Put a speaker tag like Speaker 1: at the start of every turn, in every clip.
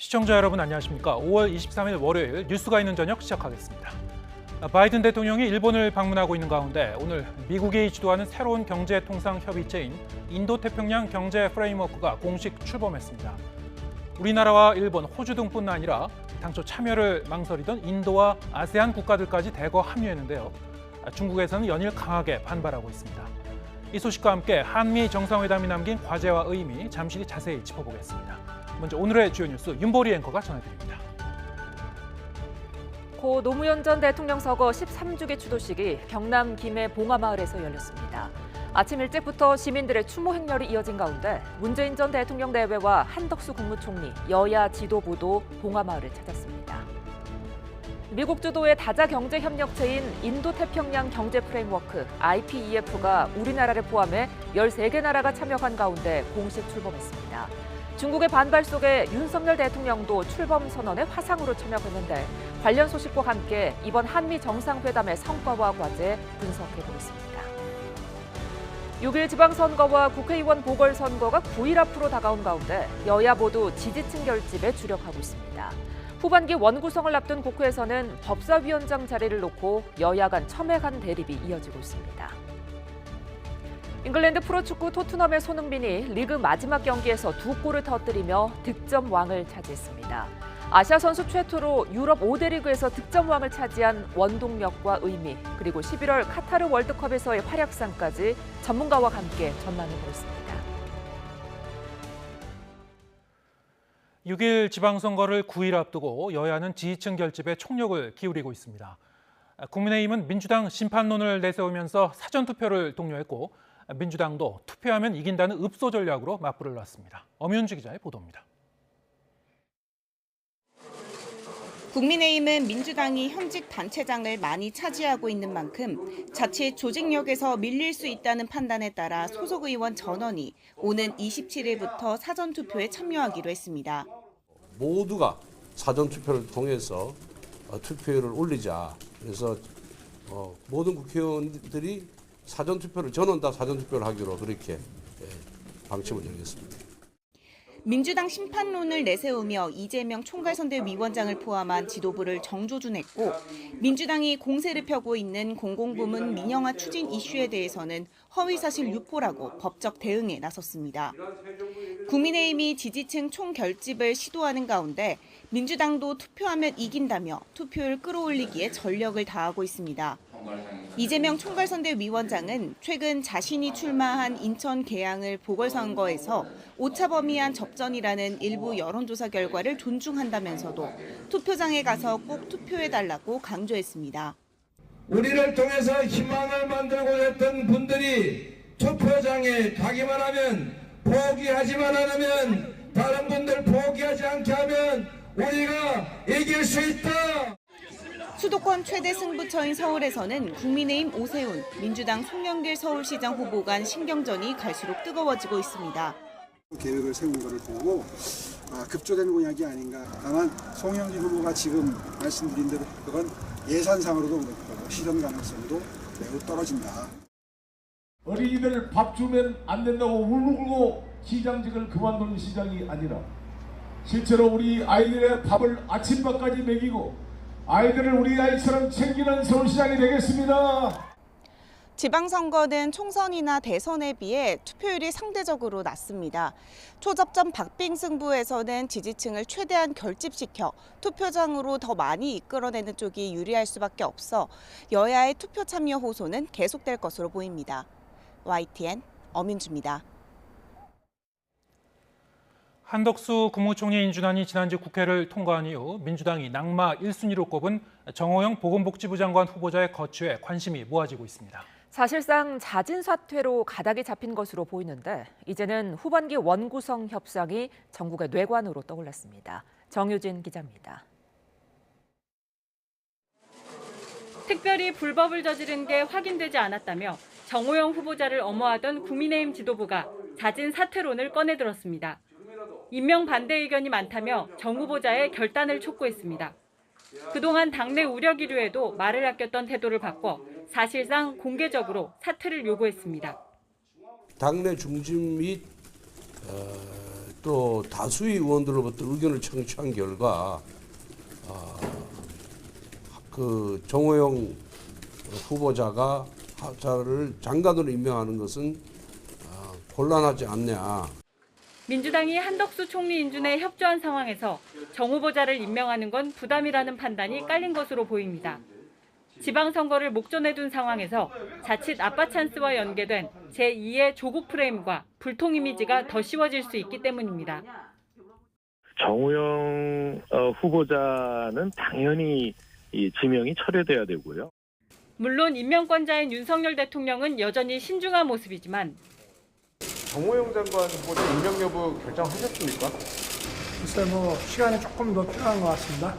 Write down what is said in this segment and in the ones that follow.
Speaker 1: 시청자 여러분 안녕하십니까? 5월 23일 월요일 뉴스가 있는 저녁 시작하겠습니다. 바이든 대통령이 일본을 방문하고 있는 가운데 오늘 미국이 주도하는 새로운 경제통상협의체인 인도태평양 경제 프레임워크가 공식 출범했습니다. 우리나라와 일본, 호주 등뿐 아니라 당초 참여를 망설이던 인도와 아세안 국가들까지 대거 합류했는데요. 중국에서는 연일 강하게 반발하고 있습니다. 이 소식과 함께 한미 정상회담이 남긴 과제와 의미 잠시 자세히 짚어보겠습니다. 먼저 오늘의 주요 뉴스 윤보리 앵커가 전해드립니다.
Speaker 2: 고 노무현 전 대통령 서거 13주기 추도식이 경남 김해 봉화마을에서 열렸습니다. 아침 일찍부터 시민들의 추모 행렬이 이어진 가운데 문재인 전 대통령 내외와 한덕수 국무총리, 여야 지도부도 봉화마을을 찾았습니다. 미국 주도의 다자경제협력체인 인도태평양 경제 프레임워크 IPEF가 우리나라를 포함해 13개 나라가 참여한 가운데 공식 출범했습니다. 중국의 반발 속에 윤석열 대통령도 출범 선언에 화상으로 참여했는데 관련 소식과 함께 이번 한미 정상회담의 성과와 과제 분석해보겠습니다. 6일 지방선거와 국회의원 보궐선거가 9일 앞으로 다가온 가운데 여야 모두 지지층 결집에 주력하고 있습니다. 후반기 원구성을 앞둔 국회에서는 법사위원장 자리를 놓고 여야 간 첨예한 대립이 이어지고 있습니다. 잉글랜드 프로축구 토트넘의 손흥민이 리그 마지막 경기에서 2골을 터뜨리며 득점왕을 차지했습니다. 아시아 선수 최초로 유럽 5대 리그에서 득점왕을 차지한 원동력과 의미, 그리고 11월 카타르 월드컵에서의 활약상까지 전문가와 함께 전망해보겠습니다.
Speaker 1: 6일 지방선거를 9일 앞두고 여야는 지지층 결집에 총력을 기울이고 있습니다. 국민의힘은 민주당 심판론을 내세우면서 사전투표를 독려했고 민주당도 투표하면 이긴다는 읍소 전략으로 맞불을 놨습니다. 엄윤주 기자의 보도입니다.
Speaker 3: 국민의힘은 민주당이 현직 단체장을 많이 차지하고 있는 만큼 자칫 조직력에서 밀릴 수 있다는 판단에 따라 소속 의원 전원이 오는 27일부터 사전투표에 참여하기로 했습니다.
Speaker 4: 모두가 사전투표를 통해서 투표율을 올리자. 그래서 모든 국회의원들이 사전투표를 저는 다 사전투표를 하기로 그렇게 방침을 정했습니다.
Speaker 3: 민주당 심판론을 내세우며 이재명 총괄선대위원장을 포함한 지도부를 정조준했고 민주당이 공세를 펴고 있는 공공부문 민영화 추진 이슈에 대해서는 허위사실 유포라고 법적 대응에 나섰습니다. 국민의힘이 지지층 총결집을 시도하는 가운데 민주당도 투표하면 이긴다며 투표율 끌어올리기에 전력을 다하고 있습니다. 이재명 총괄선대위원장은 최근 자신이 출마한 인천 계양을 보궐선거에서 오차범위한 접전이라는 일부 여론조사 결과를 존중한다면서도 투표장에 가서 꼭 투표해달라고 강조했습니다.
Speaker 5: 우리를 통해서 희망을 만들고 했던 분들이 투표장에 가기만 하면 포기하지만 않으면 다른 분들 포기하지 않게 하면 우리가 이길 수 있다.
Speaker 3: 수도권 최대 승부처인 서울에서는 국민의힘 오세훈, 민주당 송영길 서울시장 후보 간 신경전이 갈수록 뜨거워지고 있습니다.
Speaker 6: 계획을 세운 것을 보고 급조된 공약이 아닌가. 다만 송영길 후보가 지금 말씀드린 대로 그건 예산상으로도 그렇고 실현 가능성도 매우 떨어진다.
Speaker 5: 어린이들 밥 주면 안 된다고 울고 시장직을 그만두는 시장이 아니라 실제로 우리 아이들의 밥을 아침밥까지 먹이고 아이들을 우리 아이처럼 챙기는 서울시장이 되겠습니다.
Speaker 3: 지방선거는 총선이나 대선에 비해 투표율이 상대적으로 낮습니다. 초접점 박빙 승부에서는 지지층을 최대한 결집시켜 투표장으로 더 많이 이끌어내는 쪽이 유리할 수밖에 없어 여야의 투표 참여 호소는 계속될 것으로 보입니다. YTN 엄윤주입니다.
Speaker 1: 한덕수 국무총리 인준안이 지난주 국회를 통과한 이후 민주당이 낙마 1순위로 꼽은 정호영 보건복지부 장관 후보자의 거취에 관심이 모아지고 있습니다.
Speaker 2: 사실상 자진 사퇴로 가닥이 잡힌 것으로 보이는데 이제는 후반기 원구성 협상이 전국의 뇌관으로 떠올랐습니다. 정유진 기자입니다.
Speaker 7: 특별히 불법을 저지른 게 확인되지 않았다며 정호영 후보자를 엄호하던 국민의힘 지도부가 자진 사퇴론을 꺼내들었습니다. 임명 반대 의견이 많다며 정 후보자의 결단을 촉구했습니다. 그동안 당내 우려 기류에도 말을 아꼈던 태도를 바꿔 사실상 공개적으로 사퇴를 요구했습니다.
Speaker 4: 당내 중진 및 또 다수의 의원들로부터 의견을 청취한 결과 그 정호영 후보자가 자를 장관으로 임명하는 것은 곤란하지 않냐.
Speaker 7: 민주당이 한덕수 총리 인준에 협조한 상황에서 정 후보자를 임명하는 건 부담이라는 판단이 깔린 것으로 보입니다. 지방선거를 목전에 둔 상황에서 자칫 아빠 찬스와 연계된 제2의 조국 프레임과 불통 이미지가 더 씌워질 수 있기 때문입니다.
Speaker 8: 정호영 후보자는 당연히 지명이 철회돼야 되고요.
Speaker 7: 물론 임명권자인 윤석열 대통령은 여전히 신중한 모습이지만
Speaker 9: 정호영 장관 후보자 임명 여부 결정하셨습니까?
Speaker 10: 글쎄 시간이 조금 더 필요한 것 같습니다.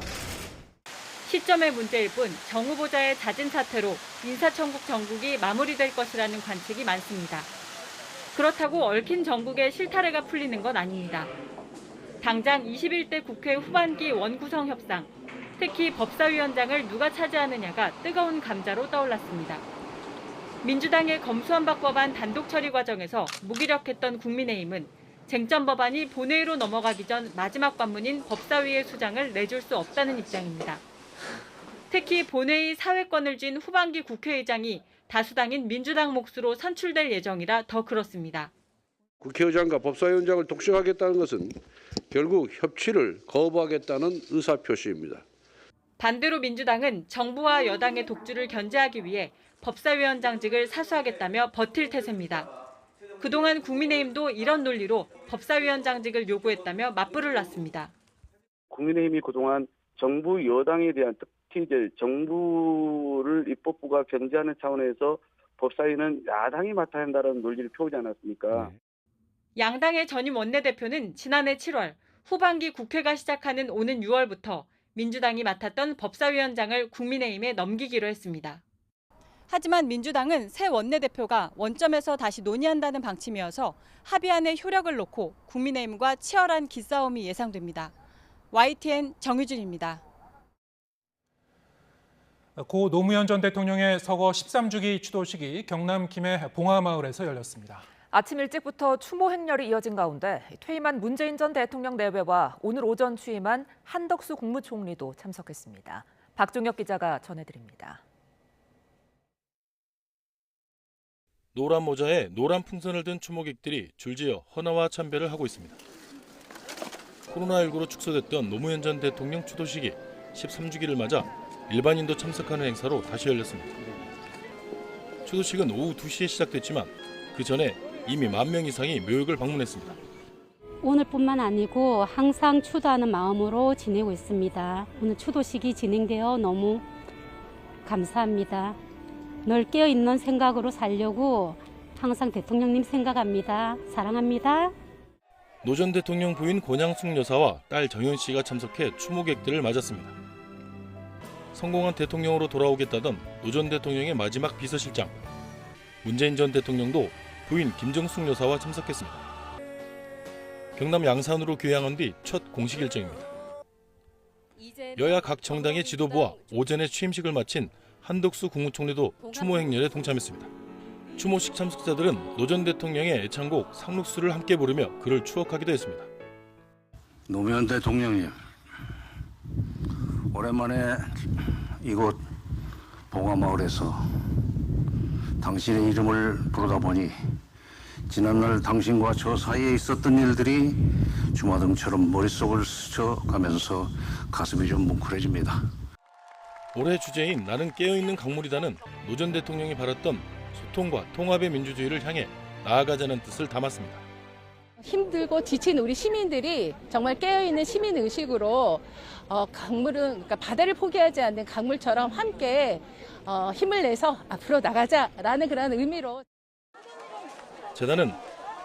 Speaker 7: 시점의 문제일 뿐 정 후보자의 잦은 사태로 인사청국 정국이 마무리될 것이라는 관측이 많습니다. 그렇다고 얽힌 정국의 실타래가 풀리는 건 아닙니다. 당장 21대 국회 후반기 원구성 협상, 특히 법사위원장을 누가 차지하느냐가 뜨거운 감자로 떠올랐습니다. 민주당의 검수완 박법안 단독 처리 과정에서 무기력했던 국민의힘은 쟁점 법안이 본회의로 넘어가기 전 마지막 관문인 법사위의 수장을 내줄 수 없다는 입장입니다. 특히 본회의 사회권을 쥔 후반기 국회의장이 다수당인 민주당 몫으로 선출될 예정이라 더 그렇습니다.
Speaker 4: 국회의장과 법사위원장을 독식하겠다는 것은 결국 협치를 거부하겠다는 의사표시입니다.
Speaker 7: 반대로 민주당은 정부와 여당의 독주를 견제하기 위해 법사위원장직을 사수하겠다며 버틸 태세입니다. 그동안 국민의힘도 이런 논리로 법사위원장직을 요구했다며 맞불을 놨습니다.
Speaker 11: 국민의힘이 그동안 정부 여당에 대한 특히 이제 정부를 입법부가 견제하는 차원에서 법사위는 야당이 맡아야 한다는 논리를 펴오지 않았습니까?
Speaker 7: 양당의 전임 원내대표는 지난해 7월 후반기 국회가 시작하는 오는 6월부터 민주당이 맡았던 법사위원장을 국민의힘에 넘기기로 했습니다. 하지만 민주당은 새 원내대표가 원점에서 다시 논의한다는 방침이어서 합의안에 효력을 놓고 국민의힘과 치열한 기싸움이 예상됩니다. YTN 정유진입니다.
Speaker 1: 고 노무현 전 대통령의 서거 13주기 추도식이 경남 김해 봉화마을에서 열렸습니다.
Speaker 2: 아침 일찍부터 추모 행렬이 이어진 가운데 퇴임한 문재인 전 대통령 내외와 오늘 오전 취임한 한덕수 국무총리도 참석했습니다. 박종혁 기자가 전해드립니다.
Speaker 12: 노란 모자에 노란 풍선을 든 추모객들이 줄지어 헌화와 참배를 하고 있습니다. 코로나19로 축소됐던 노무현 전 대통령 추도식이 13주기를 맞아 일반인도 참석하는 행사로 다시 열렸습니다. 추도식은 오후 2시에 시작됐지만 그 전에 이미 10,000명 이상이 묘역을 방문했습니다.
Speaker 13: 오늘뿐만 아니고 항상 추도하는 마음으로 지내고 있습니다. 오늘 추도식이 진행되어 너무 감사합니다. 늘 깨어있는 생각으로 살려고 항상 대통령님 생각합니다. 사랑합니다.
Speaker 12: 노 전 대통령 부인 권양숙 여사와 딸 정연 씨가 참석해 추모객들을 맞았습니다. 성공한 대통령으로 돌아오겠다던 노 전 대통령의 마지막 비서실장, 문재인 전 대통령도 부인 김정숙 여사와 참석했습니다. 경남 양산으로 귀향한 뒤 첫 공식 일정입니다. 여야 각 정당의 지도부와 오전에 취임식을 마친 한덕수 국무총리도 추모 행렬에 동참했습니다. 추모식 참석자들은 노 전 대통령의 애창곡 상록수를 함께 부르며 그를 추억하기도 했습니다.
Speaker 14: 노무현 대통령님, 오랜만에 이곳 봉화마을에서 당신의 이름을 부르다 보니 지난날 당신과 저 사이에 있었던 일들이 주마등처럼 머릿속을 스쳐가면서 가슴이 좀 뭉클해집니다.
Speaker 12: 올해 주제인 나는 깨어있는 강물이다는 노 전 대통령이 바랐던 소통과 통합의 민주주의를 향해 나아가자는 뜻을 담았습니다.
Speaker 15: 힘들고 지친 우리 시민들이 정말 깨어있는 시민의식으로 강물은 그러니까 바다를 포기하지 않는 강물처럼 함께 힘을 내서 앞으로 나가자라는 그런 의미로
Speaker 12: 재단은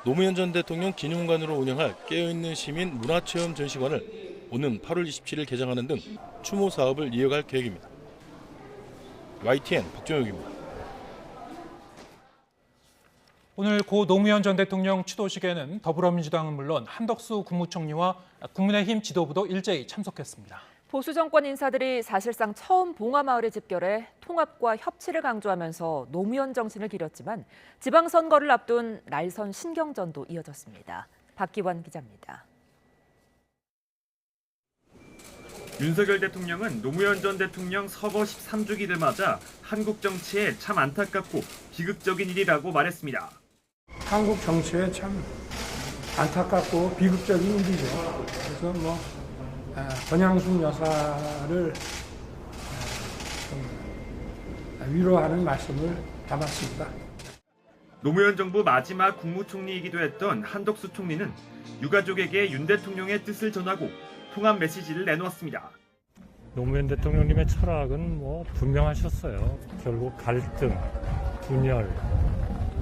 Speaker 12: 노무현 전 대통령 기념관으로 운영할 깨어있는 시민 문화체험 전시관을 오는 8월 27일 개장하는 등 추모 사업을 이어갈 계획입니다. YTN 박종혁입니다.
Speaker 1: 오늘 고 노무현 전 대통령 추도식에는 더불어민주당은 물론 한덕수 국무총리와 국민의힘 지도부도 일제히 참석했습니다.
Speaker 2: 보수 정권 인사들이 사실상 처음 봉화마을에 집결해 통합과 협치를 강조하면서 노무현 정신을 기렸지만 지방선거를 앞둔 날선 신경전도 이어졌습니다. 박기원 기자입니다.
Speaker 16: 윤석열 대통령은 노무현 전 대통령 서거 13주기를 맞아 한국 정치에 참 안타깝고 비극적인 일이라고 말했습니다.
Speaker 10: 한국 정치에 참 안타깝고 비극적인 일이죠. 그래서 권양숙 여사를 좀 위로하는 말씀을 담았습니다.
Speaker 16: 노무현 정부 마지막 국무총리이기도 했던 한덕수 총리는 유가족에게 윤 대통령의 뜻을 전하고 통합 메시지를 내놓았습니다.
Speaker 17: 노무현 대통령님의 철학은 분명하셨어요. 결국 갈등, 분열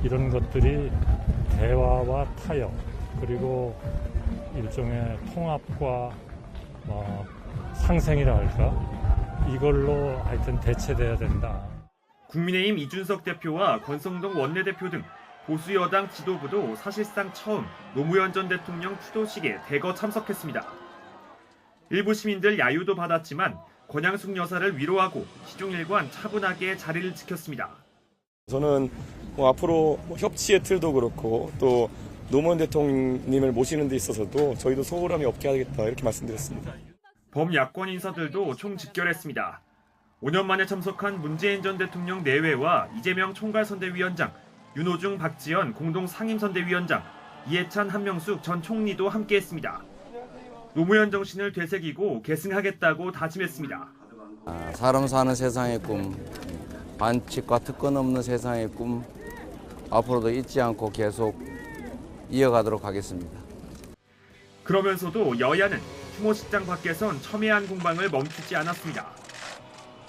Speaker 17: 이런 것들이 대화와 타협 그리고 일종의 통합과 상생이라 할까 이걸로 하여튼 대체돼야 된다.
Speaker 16: 국민의힘 이준석 대표와 권성동 원내대표 등 보수 여당 지도부도 사실상 처음 노무현 전 대통령 추도식에 대거 참석했습니다. 일부 시민들 야유도 받았지만 권양숙 여사를 위로하고 시종일관 차분하게 자리를 지켰습니다.
Speaker 18: 저는 앞으로 협치의 틀도 그렇고 또 노무현 대통령님을 모시는 데 있어서도 저희도 소홀함이 없게 하겠다 이렇게 말씀드렸습니다.
Speaker 16: 범야권 인사들도 총집결했습니다. 5년 만에 참석한 문재인 전 대통령 내외와 이재명 총괄선대위원장, 윤호중, 박지원 공동 상임선대위원장, 이해찬, 한명숙 전 총리도 함께했습니다. 노무현 정신을 되새기고 계승하겠다고 다짐했습니다.
Speaker 19: 사람 사는 세상의 꿈, 반칙과 특권 없는 세상의 꿈 앞으로도 잊지 않고 계속 이어가도록 하겠습니다.
Speaker 16: 그러면서도 여야는 추모식장 밖에선 첨예한 공방을 멈추지 않았습니다.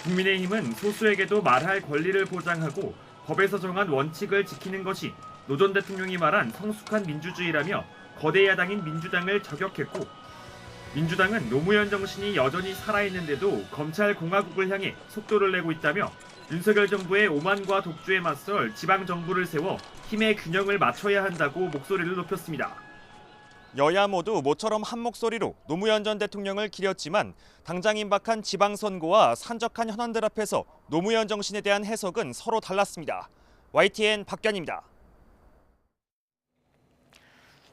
Speaker 16: 국민의힘은 소수에게도 말할 권리를 보장하고 법에서 정한 원칙을 지키는 것이 노 전 대통령이 말한 성숙한 민주주의라며 거대 야당인 민주당을 저격했고, 민주당은 노무현 정신이 여전히 살아있는데도 검찰 공화국을 향해 속도를 내고 있다며 윤석열 정부의 오만과 독주에 맞설 지방정부를 세워 힘의 균형을 맞춰야 한다고 목소리를 높였습니다.
Speaker 20: 여야 모두 모처럼 한 목소리로 노무현 전 대통령을 기렸지만 당장 임박한 지방선거와 산적한 현안들 앞에서 노무현 정신에 대한 해석은 서로 달랐습니다. YTN 박견입니다.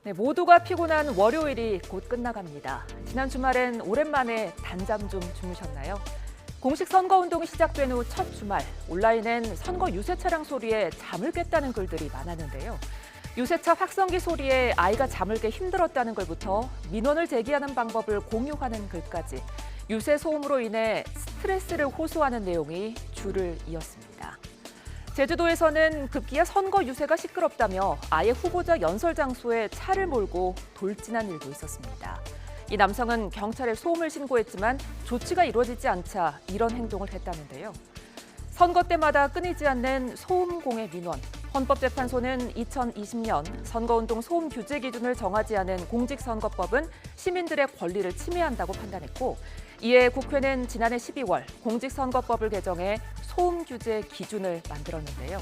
Speaker 2: 네, 모두가 피곤한 월요일이 곧 끝나갑니다. 지난 주말엔 오랜만에 단잠 좀 주무셨나요? 공식 선거운동이 시작된 후 첫 주말, 온라인엔 선거 유세 차량 소리에 잠을 깼다는 글들이 많았는데요. 유세차 확성기 소리에 아이가 잠을 깨 힘들었다는 글부터 민원을 제기하는 방법을 공유하는 글까지 유세 소음으로 인해 스트레스를 호소하는 내용이 줄을 이었습니다. 제주도에서는 급기야 선거 유세가 시끄럽다며 아예 후보자 연설 장소에 차를 몰고 돌진한 일도 있었습니다. 이 남성은 경찰에 소음을 신고했지만 조치가 이루어지지 않자 이런 행동을 했다는데요. 선거 때마다 끊이지 않는 소음공해 민원. 헌법재판소는 2020년 선거운동 소음 규제 기준을 정하지 않은 공직선거법은 시민들의 권리를 침해한다고 판단했고, 이에 국회는 지난해 12월 공직선거법을 개정해 소음 규제 기준을 만들었는데요.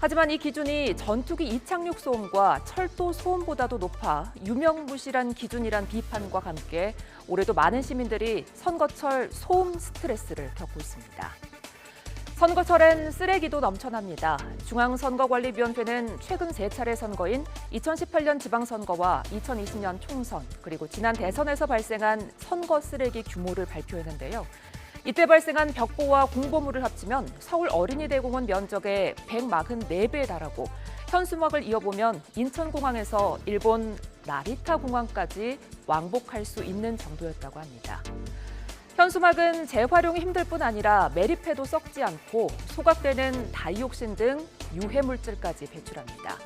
Speaker 2: 하지만 이 기준이 전투기 이착륙 소음과 철도 소음보다도 높아 유명무실한 기준이란 비판과 함께 올해도 많은 시민들이 선거철 소음 스트레스를 겪고 있습니다. 선거철엔 쓰레기도 넘쳐납니다. 중앙선거관리위원회는 최근 3차례 선거인 2018년 지방선거와 2020년 총선, 그리고 지난 대선에서 발생한 선거 쓰레기 규모를 발표했는데요. 이때 발생한 벽보와 공보물을 합치면 서울 어린이대공원 면적의 144배에 달하고 현수막을 이어보면 인천공항에서 일본 나리타 공항까지 왕복할 수 있는 정도였다고 합니다. 현수막은 재활용이 힘들 뿐 아니라 매립해도 썩지 않고 소각되는 다이옥신 등 유해물질까지 배출합니다.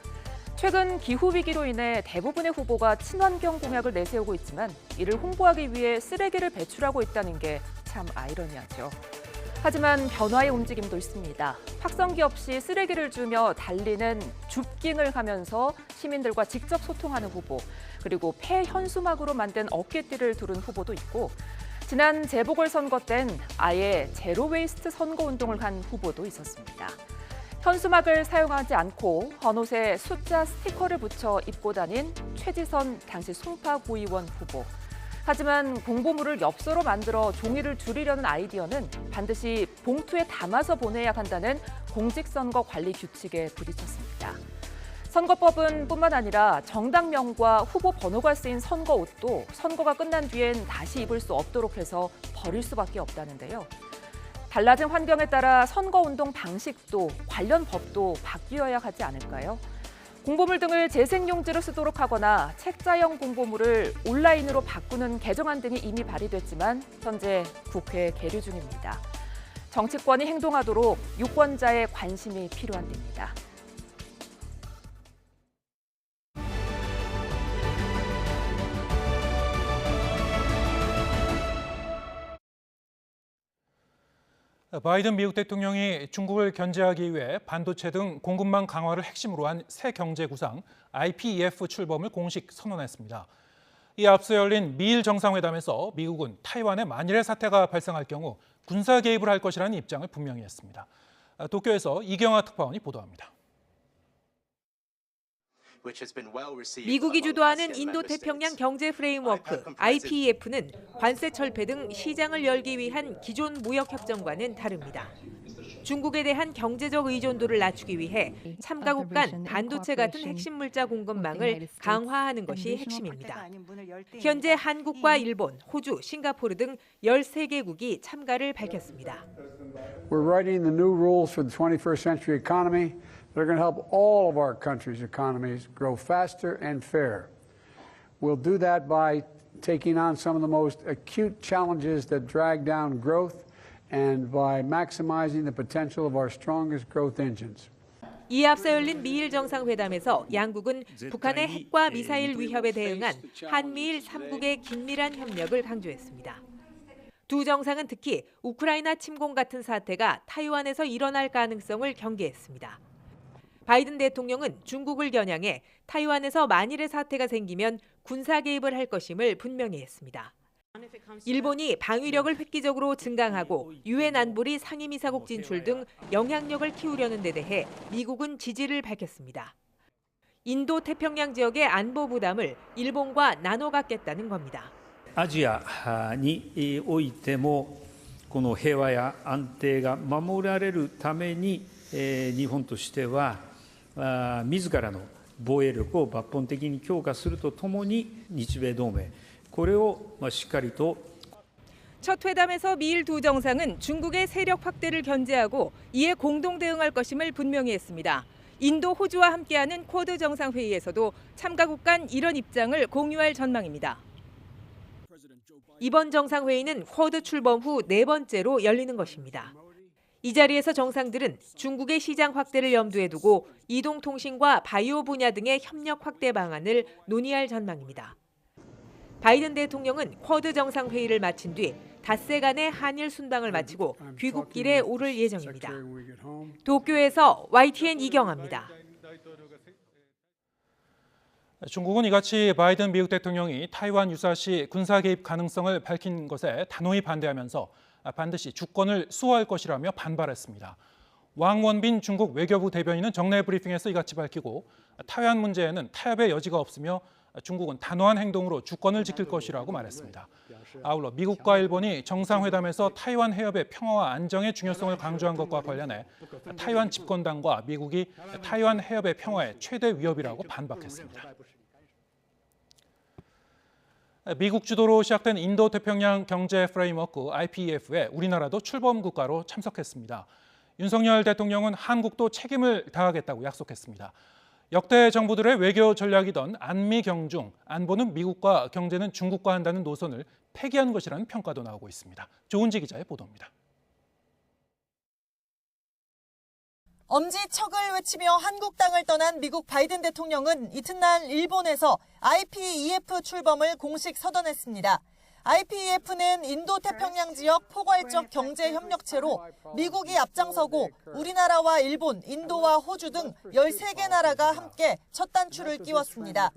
Speaker 2: 최근 기후위기로 인해 대부분의 후보가 친환경 공약을 내세우고 있지만 이를 홍보하기 위해 쓰레기를 배출하고 있다는 게 참 아이러니하죠. 하지만 변화의 움직임도 있습니다. 확성기 없이 쓰레기를 주며 달리는 줍깅을 하면서 시민들과 직접 소통하는 후보, 그리고 폐현수막으로 만든 어깨띠를 두른 후보도 있고, 지난 재보궐선거 땐 아예 제로웨이스트 선거운동을 한 후보도 있었습니다. 현수막을 사용하지 않고 헌옷에 숫자 스티커를 붙여 입고 다닌 최지선 당시 송파구의원 후보. 하지만 공보물을 엽서로 만들어 종이를 줄이려는 아이디어는 반드시 봉투에 담아서 보내야 한다는 공직선거 관리 규칙에 부딪혔습니다. 선거법은 뿐만 아니라 정당명과 후보 번호가 쓰인 선거옷도 선거가 끝난 뒤엔 다시 입을 수 없도록 해서 버릴 수밖에 없다는데요. 달라진 환경에 따라 선거운동 방식도 관련 법도 바뀌어야 하지 않을까요? 공보물 등을 재생용지로 쓰도록 하거나 책자형 공보물을 온라인으로 바꾸는 개정안 등이 이미 발의됐지만 현재 국회 계류 중입니다. 정치권이 행동하도록 유권자의 관심이 필요한 때입니다.
Speaker 1: 바이든 미국 대통령이 중국을 견제하기 위해 반도체 등 공급망 강화를 핵심으로 한 새 경제 구상 IPEF 출범을 공식 선언했습니다. 이에 앞서 열린 미일 정상회담에서 미국은 타이완에 만일의 사태가 발생할 경우 군사 개입을 할 것이라는 입장을 분명히 했습니다. 도쿄에서 이경아 특파원이 보도합니다.
Speaker 21: 미국이 주도하는 인도태평양 경제 프레임워크 IPEF는 관세 철폐 등 시장을 열기 위한 기존 무역협정과는 다릅니다. 중국에 대한 경제적 의존도를 낮추기 위해 참가국 간 반도체 같은 핵심 물자 공급망을 강화하는 것이 핵심입니다. 현재 한국과 일본, 호주, 싱가포르 등 13개국이 참가를 밝혔습니다.
Speaker 10: We're writing the new rules for the 21st century economy. They're going to help all of our countries' economies grow faster and fair. We'll do that by taking on some of the most acute challenges that drag down growth and by maximizing the potential of our strongest growth engines.
Speaker 21: 이에 앞서 열린 미일 정상회담에서 양국은 북한의 핵과 미사일 위협에 대응한 한미일 3국의 긴밀한 협력을 강조했습니다. 두 정상은 특히 우크라이나 침공 같은 사태가 타이완에서 일어날 가능성을 경계했습니다. 바이든 대통령은 중국을 겨냥해 타이완에서 만일의 사태가 생기면 군사 개입을 할 것임을 분명히 했습니다. 일본이 방위력을 획기적으로 증강하고 유엔 안보리 상임이사국 진출 등 영향력을 키우려는 데 대해 미국은 지지를 밝혔습니다. 인도 태평양 지역의 안보 부담을 일본과 나눠 갖겠다는 겁니다.
Speaker 22: アジアにおいてもこの平和や安定が守られるために日本としては自らの防衛力を抜本的に強化するとともに日米同盟これをしっかりと
Speaker 21: 첫 회담에서 미일 두 정상은 중국의 세력 확대를 견제하고 이에 공동 대응할 것임을 분명히 했습니다. 인도, 호주와 함께하는 쿼드 정상회의에서도 참가국 간 이런 입장을 공유할 전망입니다. 이번 정상회의는 쿼드 출범 후 네 번째로 열리는 것입니다. 이 자리에서 정상들은 중국의 시장 확대를 염두에 두고 이동통신과 바이오 분야 등의 협력 확대 방안을 논의할 전망입니다. 바이든 대통령은 쿼드 정상회의를 마친 뒤 닷새간의 한일 순방을 마치고 귀국길에 오를 예정입니다. 도쿄에서 YTN 이경아입니다.
Speaker 1: 중국은 이같이 바이든 미국 대통령이 타이완 유사시 군사 개입 가능성을 밝힌 것에 단호히 반대하면서 반드시 주권을 수호할 것이라며 반발했습니다. 왕원빈 중국 외교부 대변인은 정례 브리핑에서 이같이 밝히고 타이완 문제에는 타협의 여지가 없으며 중국은 단호한 행동으로 주권을 지킬 것이라고 말했습니다. 아울러 미국과 일본이 정상회담에서 타이완 해협의 평화와 안정의 중요성을 강조한 것과 관련해 타이완 집권당과 미국이 타이완 해협의 평화의 최대 위협이라고 반박했습니다. 미국 주도로 시작된 인도태평양 경제 프레임워크 IPEF에 우리나라도 출범 국가로 참석했습니다. 윤석열 대통령은 한국도 책임을 다하겠다고 약속했습니다. 역대 정부들의 외교 전략이던 안미경중, 안보는 미국과 경제는 중국과 한다는 노선을 폐기한 것이라는 평가도 나오고 있습니다. 조은지 기자의 보도입니다.
Speaker 23: 엄지척을 외치며 한국 땅을 떠난 미국 바이든 대통령은 이튿날 일본에서 IPEF 출범을 공식 서던했습니다. IPEF는 인도태평양 지역 포괄적 경제 협력체로 미국이 앞장서고 우리나라와 일본, 인도와 호주 등 13개 나라가 함께 첫 단추를 끼웠습니다.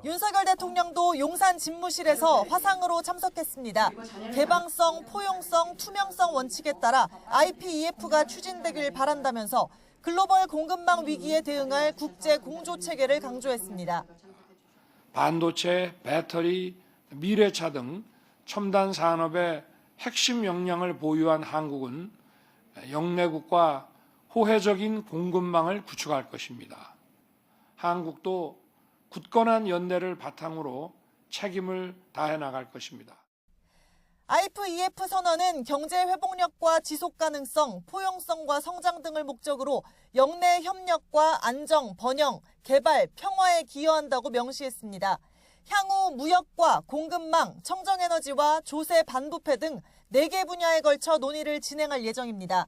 Speaker 23: 윤석열 대통령도 용산 집무실에서 화상으로 참석했습니다. 개방성, 포용성, 투명성 원칙에 따라 IPEF가 추진되길 바란다면서 글로벌 공급망 위기에 대응할 국제 공조 체계를 강조했습니다.
Speaker 10: 반도체, 배터리, 미래차 등 첨단 산업의 핵심 역량을 보유한 한국은 영내국과 호혜적인 공급망을 구축할 것입니다. 한국도 굳건한 연대를 바탕으로 책임을 다해 나갈 것입니다.
Speaker 23: IPEF 선언은 경제 회복력과 지속 가능성, 포용성과 성장 등을 목적으로 영내 협력과 안정, 번영, 개발, 평화에 기여한다고 명시했습니다. 향후 무역과 공급망, 청정에너지와 조세 반부패 등 4개 분야에 걸쳐 논의를 진행할 예정입니다.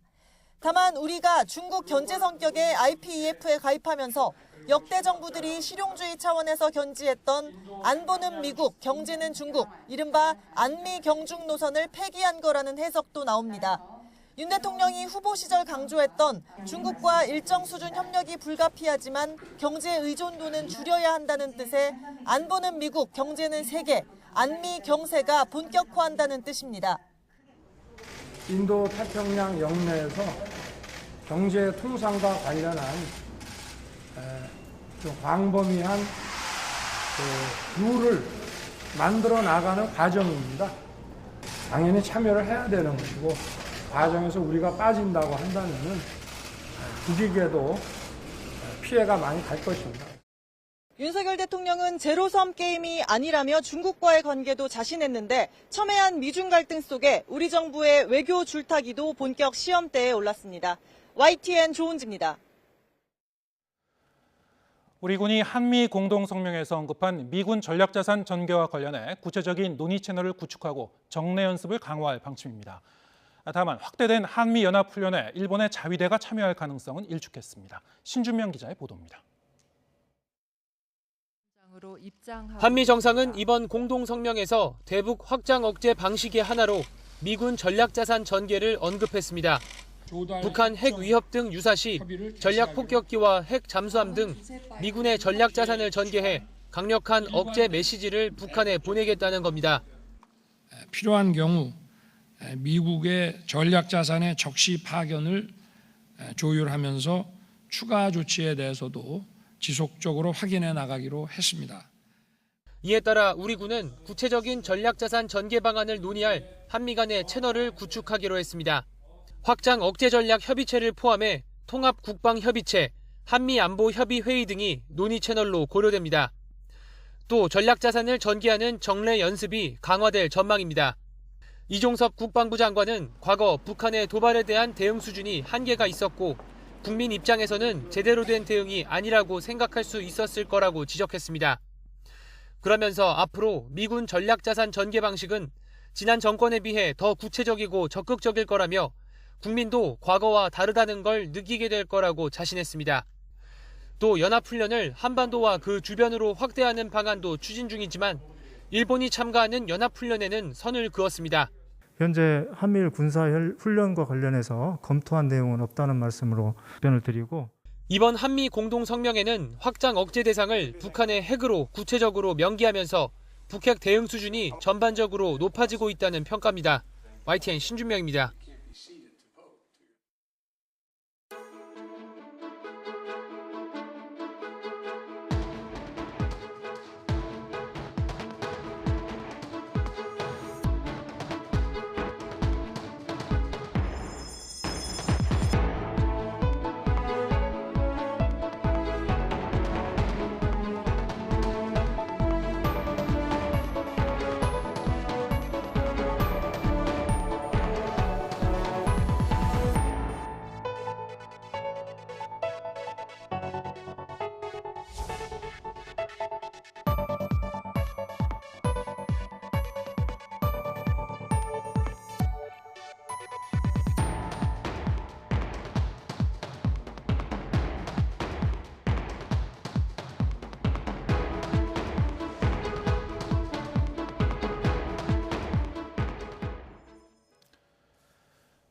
Speaker 23: 다만 우리가 중국 견제 성격의 IPEF에 가입하면서 역대 정부들이 실용주의 차원에서 견지했던 안 보는 미국, 경제는 중국, 이른바 안미 경중 노선을 폐기한 거라는 해석도 나옵니다. 윤 대통령이 후보 시절 강조했던 중국과 일정 수준 협력이 불가피하지만 경제 의존도는 줄여야 한다는 뜻의 안 보는 미국, 경제는 세계, 안미 경세가 본격화한다는 뜻입니다.
Speaker 10: 인도 태평양 영내에서 경제 통상과 관련한 좀 광범위한 룰을 만들어 나가는 과정입니다. 당연히 참여를 해야 되는 것이고 과정에서 우리가 빠진다고 한다면은 국익에도 피해가 많이 갈 것입니다.
Speaker 23: 윤석열 대통령은 제로섬 게임이 아니라며 중국과의 관계도 자신했는데 첨예한 미중 갈등 속에 우리 정부의 외교 줄타기도 본격 시험대에 올랐습니다. YTN 조은지입니다.
Speaker 1: 우리 군이 한미 공동성명에서 언급한 미군 전략자산 전개와 관련해 구체적인 논의 채널을 구축하고 정례 연습을 강화할 방침입니다. 다만 확대된 한미연합훈련에 일본의 자위대가 참여할 가능성은 일축했습니다. 신준명 기자의 보도입니다.
Speaker 3: 한미 정상은 이번 공동성명에서 대북 확장 억제 방식의 하나로 미군 전략자산 전개를 언급했습니다. 북한 핵 위협 등 유사시 전략 폭격기와 핵 잠수함 등 미군의 전략 자산을 전개해 강력한 억제 메시지를 북한에 보내겠다는 겁니다.
Speaker 10: 필요한 경우 미국의 전략 자산의 적시 파견을 조율하면서 추가 조치에 대해서도 지속적으로 확인해 나가기로 했습니다.
Speaker 3: 이에 따라 우리 군은 구체적인 전략 자산 전개 방안을 논의할 한미 간의 채널을 구축하기로 했습니다. 확장 억제 전략 협의체를 포함해 통합 국방 협의체, 한미 안보 협의 회의 등이 논의 채널로 고려됩니다. 또 전략 자산을 전개하는 정례 연습이 강화될 전망입니다. 이종섭 국방부 장관은 과거 북한의 도발에 대한 대응 수준이 한계가 있었고 국민 입장에서는 제대로 된 대응이 아니라고 생각할 수 있었을 거라고 지적했습니다. 그러면서 앞으로 미군 전략 자산 전개 방식은 지난 정권에 비해 더 구체적이고 적극적일 거라며 국민도 과거와 다르다는 걸 느끼게 될 거라고 자신했습니다. 또 연합훈련을 한반도와 그 주변으로 확대하는 방안도 추진 중이지만 일본이 참가하는 연합훈련에는 선을 그었습니다.
Speaker 5: 현재 한미일 군사훈련과 관련해서 검토한 내용은 없다는 말씀으로 답변을 드리고
Speaker 3: 이번 한미 공동성명에는 확장 억제 대상을 북한의 핵으로 구체적으로 명기하면서 북핵 대응 수준이 전반적으로 높아지고 있다는 평가입니다. YTN 신준명입니다.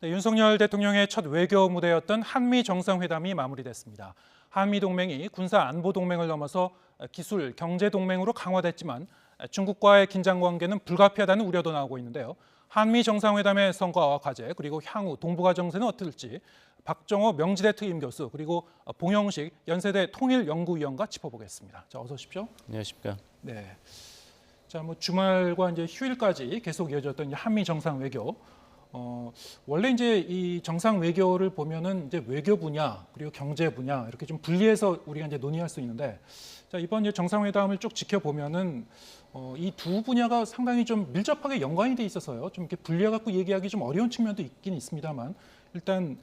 Speaker 1: 네, 윤석열 대통령의 첫 외교 무대였던 한미 정상회담이 마무리됐습니다. 한미 동맹이 군사 안보 동맹을 넘어서 기술, 경제 동맹으로 강화됐지만 중국과의 긴장 관계는 불가피하다는 우려도 나오고 있는데요. 한미 정상회담의 성과와 과제 그리고 향후 동북아 정세는 어떨지 박정호 명지대 특임 교수 그리고 봉영식 연세대 통일연구위원과 짚어보겠습니다. 자, 어서 오십시오.
Speaker 6: 안녕하십니까.
Speaker 1: 네. 자, 주말과 이제 휴일까지 계속 이어졌던 한미 정상 외교. 원래 이제 이 정상 외교를 보면은 이제 외교 분야 그리고 경제 분야 이렇게 좀 분리해서 우리가 이제 논의할 수 있는데, 자, 이번 이제 정상회담을 쭉 지켜보면은 이 두 분야가 상당히 좀 밀접하게 연관이 돼 있어서요. 좀 이렇게 분리해갖고 얘기하기 좀 어려운 측면도 있긴 있습니다만, 일단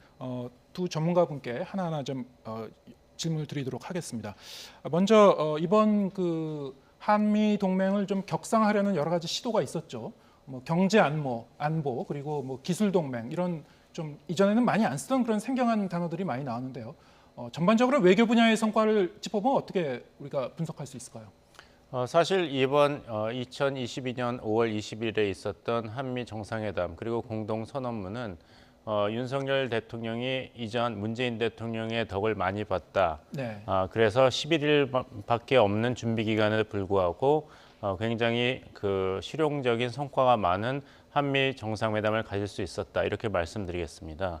Speaker 1: 두 전문가분께 하나하나 좀 질문을 드리도록 하겠습니다. 먼저 이번 그 한미 동맹을 좀 격상하려는 여러 가지 시도가 있었죠. 뭐 경제 안보 그리고 뭐 기술 동맹 이런 좀 이전에는 많이 안 쓰던 그런 생경한 단어들이 많이 나오는데요. 전반적으로 외교 분야의 성과를 짚어보면 어떻게 우리가 분석할 수 있을까요?
Speaker 6: 사실 이번 2022년 5월 20일에 있었던 한미 정상회담 그리고 공동 선언문은 윤석열 대통령이 이전 문재인 대통령의 덕을 많이 봤다.
Speaker 1: 네.
Speaker 6: 그래서 11일밖에 없는 준비 기간에 불구하고 굉장히 그 실용적인 성과가 많은 한미 정상회담을 가질 수 있었다. 이렇게 말씀드리겠습니다.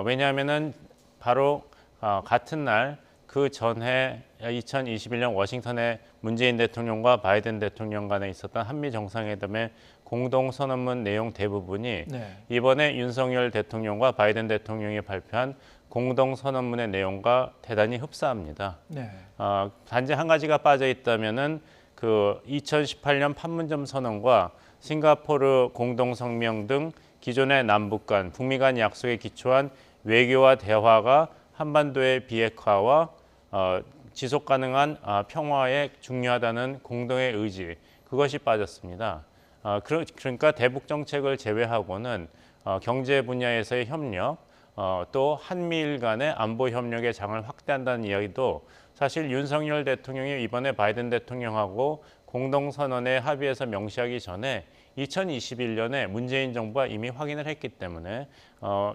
Speaker 6: 왜냐하면은 바로 같은 날 그 전해 2021년 워싱턴에 문재인 대통령과 바이든 대통령 간에 있었던 한미 정상회담의 공동 선언문 내용 대부분이 이번에 윤석열 대통령과 바이든 대통령이 발표한 공동 선언문의 내용과 대단히 흡사합니다. 단지 한 가지가 빠져 있다면은 그 2018년 판문점 선언과 싱가포르 공동 성명 등 기존의 남북 간 북미 간 약속에 기초한 외교와 대화가 한반도의 비핵화와 지속 가능한 평화에 중요하다는 공동의 의지, 그것이 빠졌습니다. 그러니까 대북 정책을 제외하고는 경제 분야에서의 협력, 또 한미일 간의 안보 협력의 장을 확대한다는 이야기도 사실 윤석열 대통령이 이번에 바이든 대통령하고 공동선언에 합의해서 명시하기 전에 2021년에 문재인 정부가 이미 확인을 했기 때문에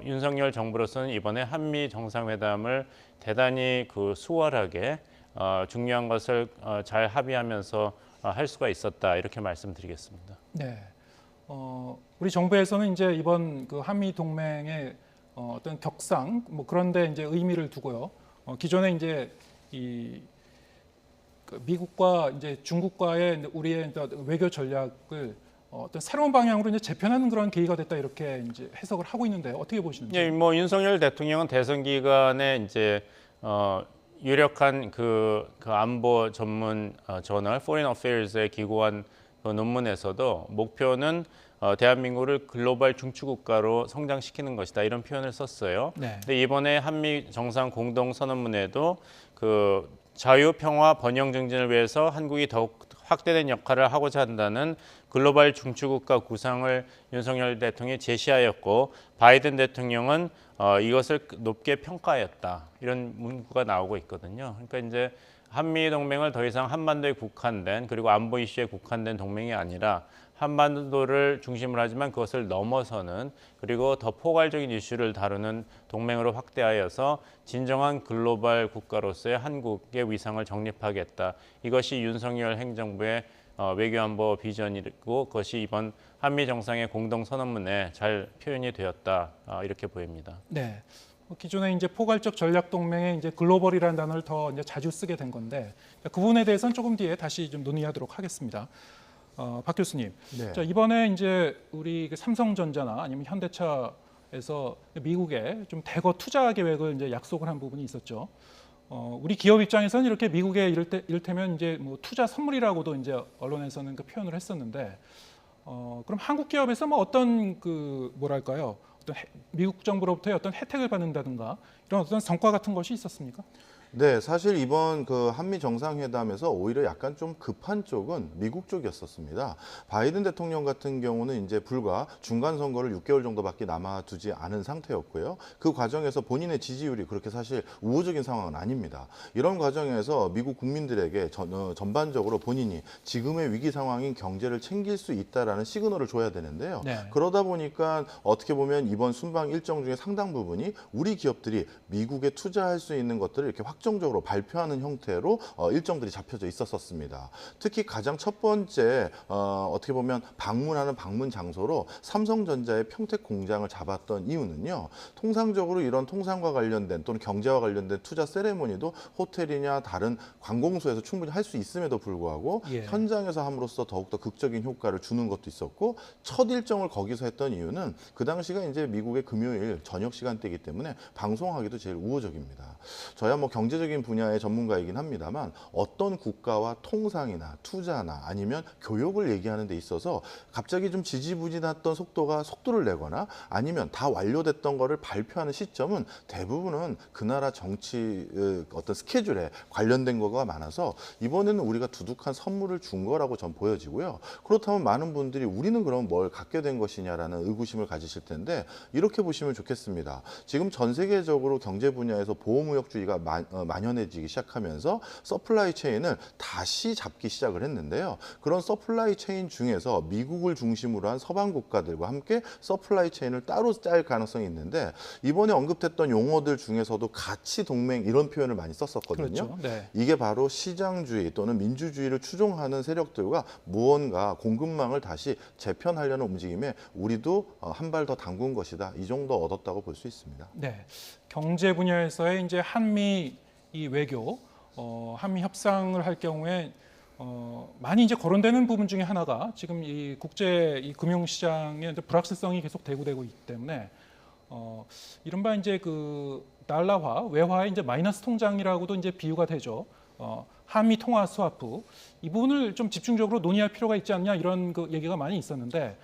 Speaker 6: 윤석열 정부로서는 이번에 한미 정상회담을 대단히 그 수월하게 중요한 것을 잘 합의하면서 할 수가 있었다, 이렇게 말씀드리겠습니다.
Speaker 1: 네, 우리 정부에서는 이제 이번 그 한미 동맹의 어떤 격상 뭐 그런데 이제 의미를 두고요. 기존에 이제 이 미국과 이제 중국과의 우리의 외교 전략을 어떤 새로운 방향으로 이제 재편하는 그런 계기가 됐다, 이렇게 이제 해석을 하고 있는데 어떻게 보시는지?
Speaker 6: 예, 뭐 윤석열 대통령은 대선 기간에 이제 유력한 그 안보 전문 저널 Foreign Affairs에 기고한 그 논문에서도 목표는 대한민국을 글로벌 중추국가로 성장시키는 것이다, 이런 표현을 썼어요. 근데 이번에 한미 정상 공동 선언문에도 그 자유, 평화, 번영 증진을 위해서 한국이 더욱 확대된 역할을 하고자 한다는 글로벌 중추국가 구상을 윤석열 대통령이 제시하였고, 바이든 대통령은 이것을 높게 평가하였다, 이런 문구가 나오고 있거든요. 그러니까 이제 한미 동맹을 더 이상 한반도에 국한된, 그리고 안보 이슈에 국한된 동맹이 아니라 한반도를 중심으로 하지만 그것을 넘어서는, 그리고 더 포괄적인 이슈를 다루는 동맹으로 확대하여서 진정한 글로벌 국가로서의 한국의 위상을 정립하겠다. 이것이 윤석열 행정부의 외교안보 비전이고, 그것이 이번 한미 정상의 공동 선언문에 잘 표현이 되었다, 이렇게 보입니다.
Speaker 1: 네. 기존에 이제 포괄적 전략 동맹에 이제 글로벌이라는 단어를 더 이제 자주 쓰게 된 건데, 그 부분에 대해서는 조금 뒤에 다시 좀 논의하도록 하겠습니다. 박 교수님, 자, 이번에 이제 우리 삼성전자나 아니면 현대차에서 미국에 좀 대거 투자 계획을 이제 약속을 한 부분이 있었죠. 우리 기업 입장에서는 이렇게 미국에 이를테면 이제 뭐 투자 선물이라고도 이제 언론에서는 그 표현을 했었는데, 그럼 한국 기업에서 뭐 어떤 그 뭐랄까요, 어떤 미국 정부로부터의 어떤 혜택을 받는다든가 이런 어떤 성과 같은 것이 있었습니까?
Speaker 8: 네, 사실 이번 그 한미 정상회담에서 오히려 약간 좀 급한 쪽은 미국 쪽이었었습니다. 바이든 대통령 같은 경우는 이제 불과 중간 선거를 6개월 정도밖에 남아두지 않은 상태였고요. 그 과정에서 본인의 지지율이 그렇게 사실 우호적인 상황은 아닙니다. 이런 과정에서 미국 국민들에게 전반적으로 본인이 지금의 위기 상황인 경제를 챙길 수 있다라는 시그널을 줘야 되는데요. 그러다 보니까 어떻게 보면 이번 순방 일정 중에 상당 부분이 우리 기업들이 미국에 투자할 수 있는 것들을 이렇게 확정적으로 발표하는 형태로 일정들이 잡혀져 있었습니다. 특히 가장 첫 번째 어떻게 보면 방문하는 방문 장소로 삼성전자의 평택 공장을 잡았던 이유는요. 통상적으로 이런 통상과 관련된 또는 경제와 관련된 투자 세레모니도 호텔이냐 다른 관공서에서 충분히 할 수 있음에도 불구하고 현장에서 함으로써 더욱더 극적인 효과를 주는 것도 있었고 첫 일정을 거기서 했던 이유는 그 당시가 이제 미국의 금요일 저녁 시간대이기 때문에 방송하기도 제일 우호적입니다. 저야 뭐 경제적인 분야의 전문가이긴 합니다만 어떤 국가와 통상이나 투자나 아니면 교역을 얘기하는 데 있어서 갑자기 좀 지지부진했던 속도를 내거나 아니면 다 완료됐던 거를 발표하는 시점은 대부분은 그 나라 정치 어떤 스케줄에 관련된 거가 많아서 이번에는 우리가 두둑한 선물을 준 거라고 전 보여지고요. 그렇다면 많은 분들이 우리는 그럼 뭘 갖게 된 것이냐라는 의구심을 가지실 텐데 이렇게 보시면 좋겠습니다. 지금 전 세계적으로 경제 분야에서 보호무역주의가 만연해지기 시작하면서 서플라이 체인을 다시 잡기 시작을 했는데요. 그런 서플라이 체인 중에서 미국을 중심으로 한 서방 국가들과 함께 서플라이 체인을 따로 짤 가능성이 있는데 이번에 언급했던 용어들 중에서도 가치 동맹 이런 표현을 많이 썼었거든요.
Speaker 1: 그렇죠. 네.
Speaker 8: 이게 바로 시장주의 또는 민주주의를 추종하는 세력들과 무언가 공급망을 다시 재편하려는 움직임에 우리도 한 발 더 담근 것이다. 이 정도 얻었다고 볼 수 있습니다.
Speaker 1: 네, 경제 분야에서의 이제 한미 이 외교, 한미 협상을 할 경우에 많이 이제 거론되는 부분 중에 하나가 지금 이 국제 이 금융시장의 불확실성이 계속 대구되고 있기 때문에 이른바 이제 그 달러화, 외화의 이제 마이너스 통장이라고도 이제 비유가 되죠. 한미 통화 스와프 이 부분을 좀 집중적으로 논의할 필요가 있지 않냐 이런 그 얘기가 많이 있었는데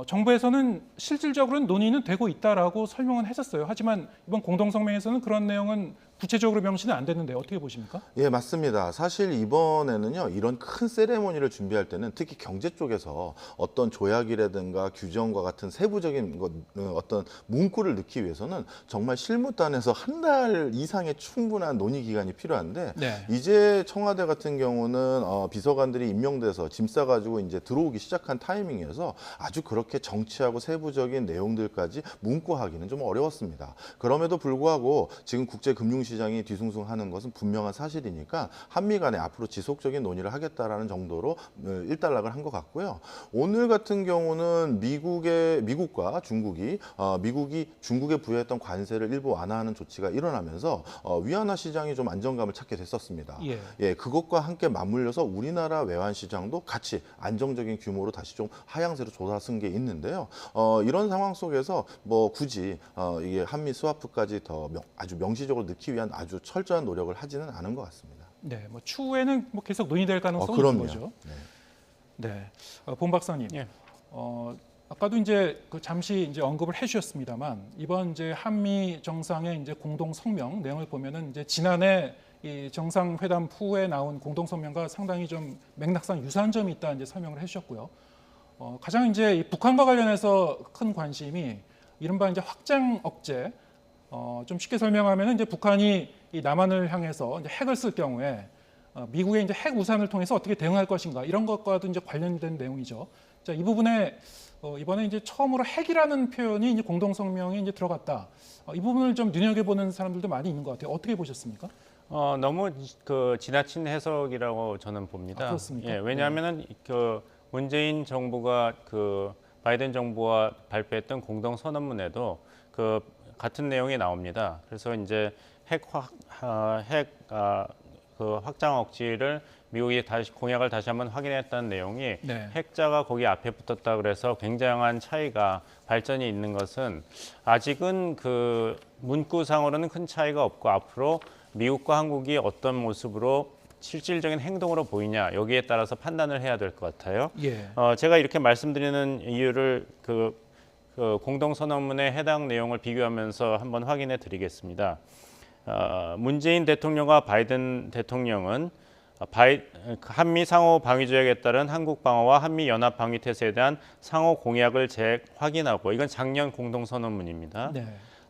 Speaker 1: 정부에서는 실질적으로는 논의는 되고 있다라고 설명은 했었어요. 하지만 이번 공동성명에서는 그런 내용은 구체적으로 명시는 안 됐는데 어떻게 보십니까?
Speaker 8: 예, 맞습니다. 사실 이번에는요, 이런 큰 세레모니를 준비할 때는 특히 경제 쪽에서 어떤 조약이라든가 규정과 같은 세부적인 어떤 문구를 넣기 위해서는 정말 실무단에서 한 달 이상의 충분한 논의 기간이 필요한데 이제 청와대 같은 경우는 비서관들이 임명돼서 짐 싸가지고 이제 들어오기 시작한 타이밍이어서 아주 그렇게 정치하고 세부적인 내용들까지 문구하기는 좀 어려웠습니다. 그럼에도 불구하고 지금 국제금융시장이 뒤숭숭하는 것은 분명한 사실이니까 한미 간에 앞으로 지속적인 논의를 하겠다라는 정도로 일단락을 한 것 같고요. 오늘 같은 경우는 미국과 중국이 중국에 부여했던 관세를 일부 완화하는 조치가 일어나면서 위안화 시장이 좀 안정감을 찾게 됐었습니다. 예, 그것과 함께 맞물려서 우리나라 외환 시장도 같이 안정적인 규모로 다시 좀 하향세로 솟아선 게 있는데요. 이런 상황 속에서 뭐 굳이 이게 한미 스와프까지 더 아주 명시적으로 넣기 위한 아주 철저한 노력을 하지는 않은 것 같습니다.
Speaker 1: 네, 뭐 추후에는 뭐 계속 논의될 가능성이 있는 거죠. 네, 본 박사님. 아까도 이제 잠시 이제 언급을 해주셨습니다만 이번 이제 한미 정상의 이제 공동 성명 내용을 보면은 이제 지난해 이 정상회담 후에 나온 공동 성명과 상당히 좀 맥락상 유사한 점이 있다 이제 설명을 해주셨고요. 가장 이제 이 북한과 관련해서 큰 관심이 이른바 이제 확장 억제. 좀 쉽게 설명하면 이제 북한이 이 남한을 향해서 이제 핵을 쓸 경우에 미국의 이제 핵 우산을 통해서 어떻게 대응할 것인가 이런 것과도 이제 관련된 내용이죠. 자, 이 부분에 이번에 이제 처음으로 핵이라는 표현이 이제 공동 성명에 이제 들어갔다. 이 부분을 좀 눈여겨보는 사람들도 많이 있는 것 같아요. 어떻게 보셨습니까?
Speaker 6: 너무 그 지나친 해석이라고 저는 봅니다.
Speaker 1: 그렇습니까?
Speaker 6: 예, 왜냐하면은 그 문재인 정부가 그 바이든 정부와 발표했던 공동 선언문에도 그 같은 내용이 나옵니다. 그래서 이제 그 확장 억지를 미국이 다시 공약을 다시 한번 확인했다는 내용이 핵자가 거기 앞에 붙었다 그래서 굉장한 차이가 발전이 있는 것은 아직은 그 문구상으로는 큰 차이가 없고 앞으로 미국과 한국이 어떤 모습으로 실질적인 행동으로 보이냐 여기에 따라서 판단을 해야 될 것 같아요. 제가 이렇게 말씀드리는 이유를 그 공동선언문의 해당 내용을 비교하면서 한번 확인해 드리겠습니다. 문재인 대통령과 바이든 대통령은 한미 상호 방위 조약에 따른 한국 방어와 한미 연합 방위 태세에 대한 상호 공약을 재확인하고 이건 작년 공동선언문입니다.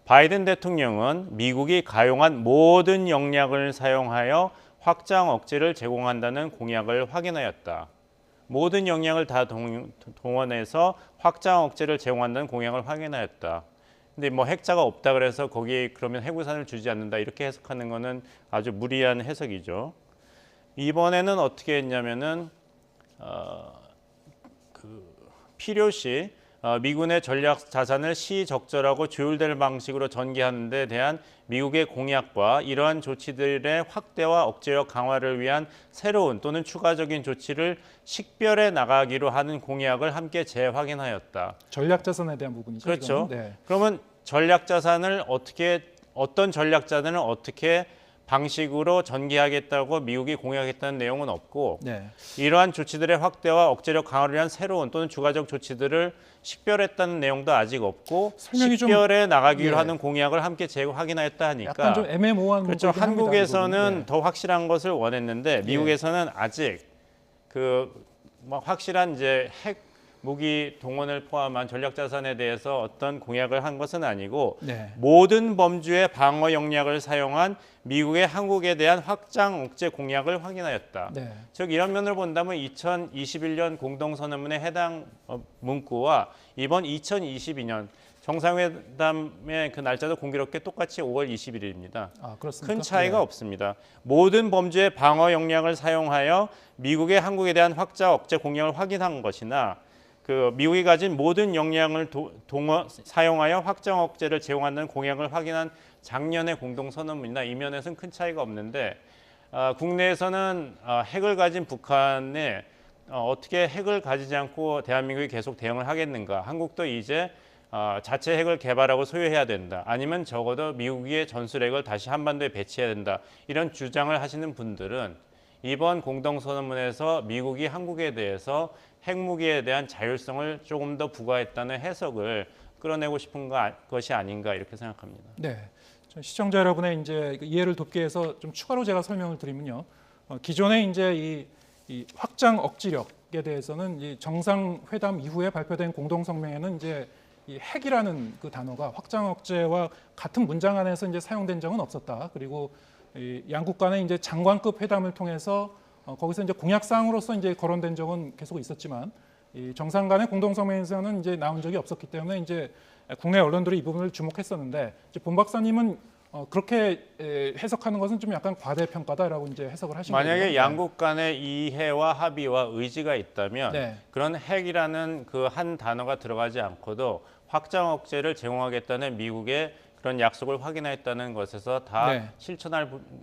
Speaker 6: 바이든 대통령은 미국이 가용한 모든 역량을 사용하여 확장 억제를 제공한다는 공약을 확인하였다. 모든 역량을 다 동원해서 확장 억제를 제공한다는 공약을 확인하였다. 근데 뭐 핵자가 없다 그래서 거기에 그러면 해구산을 주지 않는다 이렇게 해석하는 거는 아주 무리한 해석이죠. 이번에는 어떻게 했냐면은 필요시 미군의 전략 자산을 시적절하고 조율될 방식으로 전개하는 데 대한 미국의 공약과 이러한 조치들의 확대와 억제력 강화를 위한 새로운 또는 추가적인 조치를 식별해 나가기로 하는 공약을 함께 재확인하였다.
Speaker 1: 전략 자산에 대한 부분이죠.
Speaker 6: 그렇죠.
Speaker 1: 네.
Speaker 6: 그러면 전략 자산을 어떤 전략 자산을 어떻게 방식으로 전개하겠다고 미국이 공약했다는 내용은 없고
Speaker 1: 네.
Speaker 6: 이러한 조치들의 확대와 억제력 강화를 위한 새로운 또는 추가적 조치들을 식별했다는 내용도 아직 없고 식별해 나가기로 하는 공약을 함께 재확인하였다 하니까
Speaker 1: 약간 좀 애매모호한
Speaker 6: 그렇죠.
Speaker 1: 문제긴 합니다,
Speaker 6: 한국에서는
Speaker 1: 네.
Speaker 6: 더 확실한 것을 원했는데 미국에서는 아직 뭐 확실한 이제 핵 무기 동원을 포함한 전략 자산에 대해서 어떤 공약을 한 것은 아니고
Speaker 1: 네.
Speaker 6: 모든 범주의 방어 역량을 사용한 미국의 한국에 대한 확장 억제 공약을 확인하였다.
Speaker 1: 네.
Speaker 6: 즉 이런 면을 본다면 2021년 공동선언문의 해당 문구와 이번 2022년 정상회담의 그 날짜도 공교롭게 똑같이 5월 21일입니다.
Speaker 1: 아, 그렇습니까?
Speaker 6: 큰 차이가
Speaker 1: 네.
Speaker 6: 없습니다. 모든 범주의 방어 역량을 사용하여 미국의 한국에 대한 확장 억제 공약을 확인한 것이나 미국이 가진 모든 역량을 사용하여 확장 억제를 제공하는 공약을 확인한 작년의 공동선언문이나 이 면에서는 큰 차이가 없는데 국내에서는 핵을 가진 북한에 어떻게 핵을 가지지 않고 대한민국이 계속 대응을 하겠는가. 한국도 이제 자체 핵을 개발하고 소유해야 된다. 아니면 적어도 미국의 전술핵을 다시 한반도에 배치해야 된다. 이런 주장을 하시는 분들은 이번 공동선언문에서 미국이 한국에 대해서 핵무기에 대한 자율성을 조금 더 부과했다는 해석을 끌어내고 싶은 것이 아닌가 이렇게 생각합니다.
Speaker 1: 네, 시청자 여러분의 이제 이해를 돕기 위해서 좀 추가로 제가 설명을 드리면요, 기존에 이제 이 확장 억지력에 대해서는 이 정상회담 이후에 발표된 공동성명에는 이제 이 핵이라는 그 단어가 확장 억제와 같은 문장 안에서 이제 사용된 적은 없었다. 그리고 이 양국 간의 이제 장관급 회담을 통해서 거기서 이제 공약사항으로서 이제 거론된 적은 계속 있었지만 이 정상 간의 공동성명에서는 이제 나온 적이 없었기 때문에 이제 국내 언론들이 이 부분을 주목했었는데 이제 본 박사님은 그렇게 해석하는 것은 좀 약간 과대평가다라고 이제 해석을 하신 거예요.
Speaker 6: 만약에 양국 간의 이해와 합의와 의지가 있다면
Speaker 1: 네.
Speaker 6: 그런 핵이라는 그 한 단어가 들어가지 않고도 확장 억제를 제공하겠다는 미국의 그런 약속을 확인했다는 것에서 다
Speaker 1: 네.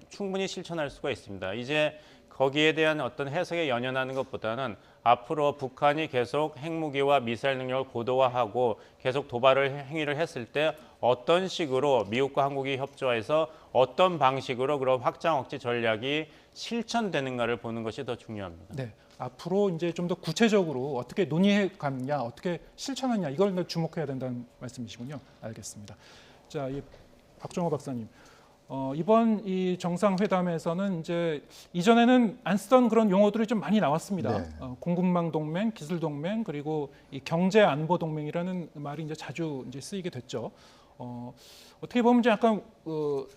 Speaker 6: 충분히 실천할 수가 있습니다. 이제 거기에 대한 어떤 해석에 연연하는 것보다는 앞으로 북한이 계속 핵무기와 미사일 능력을 고도화하고 계속 행위를 했을 때 어떤 식으로 미국과 한국이 협조해서 어떤 방식으로 그런 확장 억제 전략이 실천되는가를 보는 것이 더 중요합니다.
Speaker 1: 네, 앞으로 이제 좀 더 구체적으로 어떻게 논의해 갔냐, 어떻게 실천하냐 이걸 주목해야 된다는 말씀이시군요. 알겠습니다. 자, 이 박종호 박사님. 이번 이 정상회담에서는 이제 이전에는 안 쓰던 그런 용어들이 좀 많이 나왔습니다.
Speaker 8: 네.
Speaker 1: 공군망 동맹, 기술 동맹, 그리고 이 경제 안보 동맹이라는 말이 이제 자주 이제 쓰이게 됐죠. 어떻게 보면 이제 약간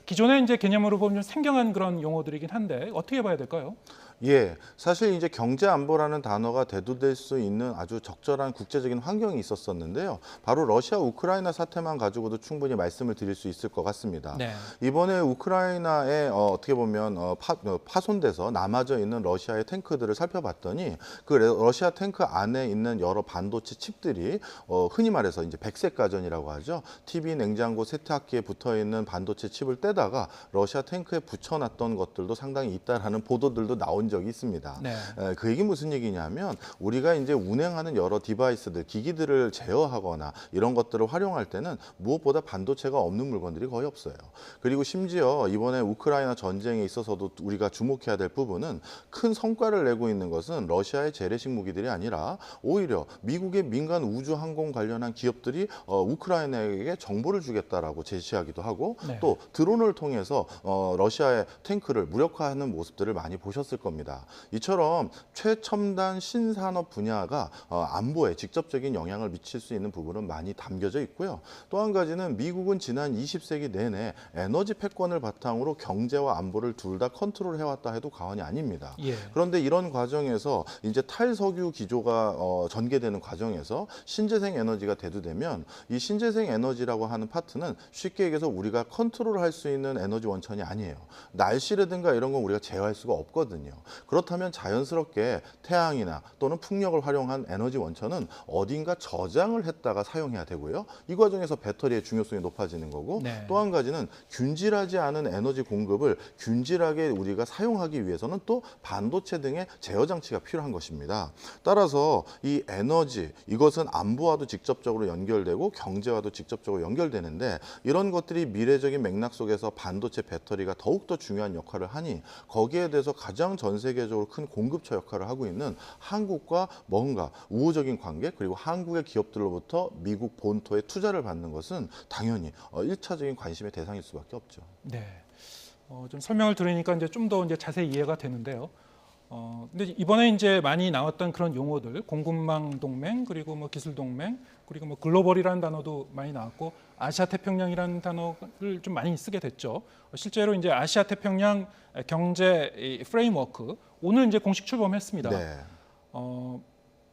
Speaker 1: 기존의 이제 개념으로 보면 좀 생경한 그런 용어들이긴 한데 어떻게 봐야 될까요?
Speaker 8: 예, 사실 이제 경제 안보라는 단어가 대두될 수 있는 아주 적절한 국제적인 환경이 있었었는데요. 바로 러시아 우크라이나 사태만 가지고도 충분히 말씀을 드릴 수 있을 것 같습니다.
Speaker 1: 네.
Speaker 8: 이번에 우크라이나에 어떻게 보면 파손돼서 남아져 있는 러시아의 탱크들을 살펴봤더니 그 러시아 탱크 안에 있는 여러 반도체 칩들이 흔히 말해서 이제 백색 가전이라고 하죠. TV, 냉장고, 세탁기에 붙어 있는 반도체 칩을 떼다가 러시아 탱크에 붙여놨던 것들도 상당히 있다라는 보도들도 나온 적이 있습니다.
Speaker 1: 네.
Speaker 8: 그 얘기 무슨 얘기냐면 우리가 이제 운행하는 여러 디바이스들, 기기들을 제어하거나 이런 것들을 활용할 때는 무엇보다 반도체가 없는 물건들이 거의 없어요. 그리고 심지어 이번에 우크라이나 전쟁에 있어서도 우리가 주목해야 될 부분은 큰 성과를 내고 있는 것은 러시아의 재래식 무기들이 아니라 오히려 미국의 민간 우주 항공 관련한 기업들이 우크라이나에게 정보를 주겠다라고 제시하기도 하고
Speaker 1: 네.
Speaker 8: 또 드론을 통해서 러시아의 탱크를 무력화하는 모습들을 많이 보셨을 겁니다. 겁니다. 이처럼 최첨단 신산업 분야가 안보에 직접적인 영향을 미칠 수 있는 부분은 많이 담겨져 있고요. 또 한 가지는 미국은 지난 20세기 내내 에너지 패권을 바탕으로 경제와 안보를 둘 다 컨트롤해왔다 해도 과언이 아닙니다.
Speaker 1: 예.
Speaker 8: 그런데 이런 과정에서 이제 탈석유 기조가 전개되는 과정에서 신재생 에너지가 대두되면 이 신재생 에너지라고 하는 파트는 쉽게 얘기해서 우리가 컨트롤할 수 있는 에너지 원천이 아니에요. 날씨라든가 이런 건 우리가 제어할 수가 없거든요. 그렇다면 자연스럽게 태양이나 또는 풍력을 활용한 에너지 원천은 어딘가 저장을 했다가 사용해야 되고요. 이 과정에서 배터리의 중요성이 높아지는 거고
Speaker 1: 네.
Speaker 8: 또 한 가지는 균질하지 않은 에너지 공급을 균질하게 우리가 사용하기 위해서는 또 반도체 등의 제어 장치가 필요한 것입니다. 따라서 이 에너지 이것은 안보와도 직접적으로 연결되고 경제와도 직접적으로 연결되는데 이런 것들이 미래적인 맥락 속에서 반도체 배터리가 더욱더 중요한 역할을 하니 거기에 대해서 가장 전 세계적으로 큰 공급처 역할을 하고 있는 한국과 뭔가 우호적인 관계 그리고 한국의 기업들로부터 미국 본토에 투자를 받는 것은 당연히 1차적인 관심의 대상일 수밖에 없죠.
Speaker 1: 네. 좀 설명을 들으니까 이제 좀 더 이제 자세히 이해가 되는데요. 근데 이번에 이제 많이 나왔던 그런 용어들, 공급망 동맹, 그리고 뭐 기술 동맹, 그리고 뭐 글로벌이라는 단어도 많이 나왔고 아시아 태평양이라는 단어를 좀 많이 쓰게 됐죠. 실제로 이제 아시아 태평양 경제 프레임워크 오늘 이제 공식 출범했습니다.
Speaker 8: 네.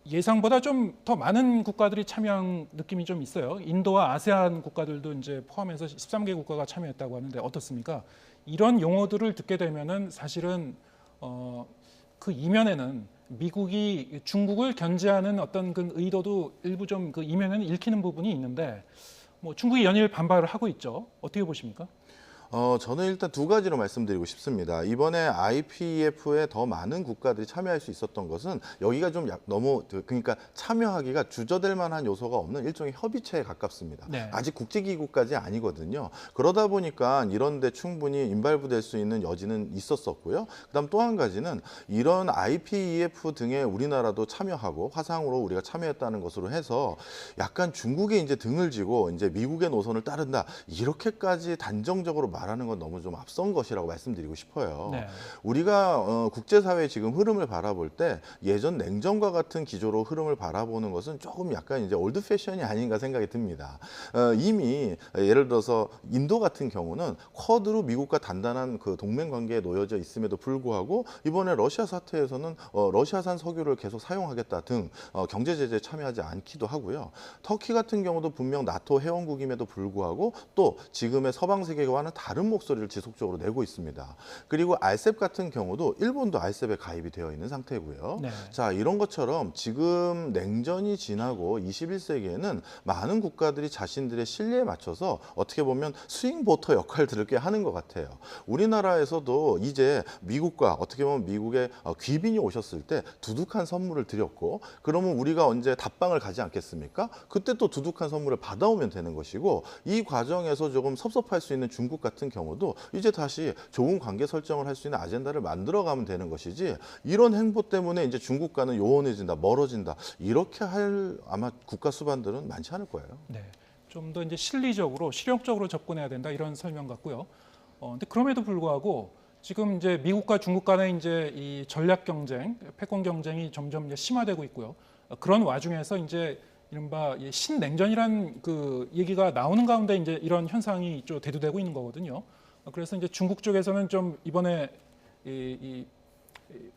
Speaker 1: 예상보다 좀 더 많은 국가들이 참여한 느낌이 좀 있어요. 인도와 아세안 국가들도 이제 포함해서 13개 국가가 참여했다고 하는데 어떻습니까? 이런 용어들을 듣게 되면은 사실은 그 이면에는 미국이 중국을 견제하는 어떤 그 의도도 일부 좀 그 이면에는 읽히는 부분이 있는데 뭐 중국이 연일 반발을 하고 있죠. 어떻게 보십니까?
Speaker 8: 저는 일단 두 가지로 말씀드리고 싶습니다. 이번에 IPEF에 더 많은 국가들이 참여할 수 있었던 것은 여기가 좀 너무 그러니까 참여하기가 주저될 만한 요소가 없는 일종의 협의체에 가깝습니다.
Speaker 1: 네.
Speaker 8: 아직 국제기구까지 아니거든요. 그러다 보니까 이런 데 충분히 인발부될 수 있는 여지는 있었었고요. 그다음 또 한 가지는 이런 IPEF 등에 우리나라도 참여하고 화상으로 우리가 참여했다는 것으로 해서 약간 중국에 이제 등을 지고 이제 미국의 노선을 따른다 이렇게까지 단정적으로 말하는 건 너무 좀 앞선 것이라고 말씀드리고 싶어요.
Speaker 1: 네.
Speaker 8: 우리가 국제사회의 지금 흐름을 바라볼 때 예전 냉전과 같은 기조로 흐름을 바라보는 것은 조금 약간 이제 올드 패션이 아닌가 생각이 듭니다. 이미 예를 들어서 인도 같은 경우는 쿼드로 미국과 단단한 그 동맹 관계에 놓여져 있음에도 불구하고 이번에 러시아 사태에서는 러시아산 석유를 계속 사용하겠다 등 경제 제재에 참여하지 않기도 하고요. 터키 같은 경우도 분명 나토 회원국임에도 불구하고 또 지금의 서방 세계와는 다른 목소리를 지속적으로 내고 있습니다. 그리고 RCEP 같은 경우도 일본도 RCEP에 가입이 되어 있는 상태고요.
Speaker 1: 네.
Speaker 8: 자, 이런 것처럼 지금 냉전이 지나고 21세기에는 많은 국가들이 자신들의 신뢰에 맞춰서 어떻게 보면 스윙 보터 역할들을 꽤 하는 것 같아요. 우리나라에서도 이제 미국과 어떻게 보면 미국의 귀빈이 오셨을 때 두둑한 선물을 드렸고 그러면 우리가 언제 답방을 가지 않겠습니까? 그때 또 두둑한 선물을 받아오면 되는 것이고 이 과정에서 조금 섭섭할 수 있는 중국 같은 경우도 이제 다시 좋은 관계 설정을 할 수 있는 아젠다를 만들어가면 되는 것이지 이런 행보 때문에 이제 중국과는 요원해진다, 멀어진다 이렇게 할 아마 국가 수반들은 많지 않을 거예요.
Speaker 1: 네, 좀 더 이제 실리적으로 실용적으로 접근해야 된다 이런 설명 같고요. 근데 그럼에도 불구하고 지금 이제 미국과 중국 간의 이제 이 전략 경쟁, 패권 경쟁이 점점 이제 심화되고 있고요. 그런 와중에서 이제 이른바 신냉전이란 그 얘기가 나오는 가운데 이제 이런 현상이 좀 대두되고 있는 거거든요. 그래서 이제 중국 쪽에서는 좀 이번에 이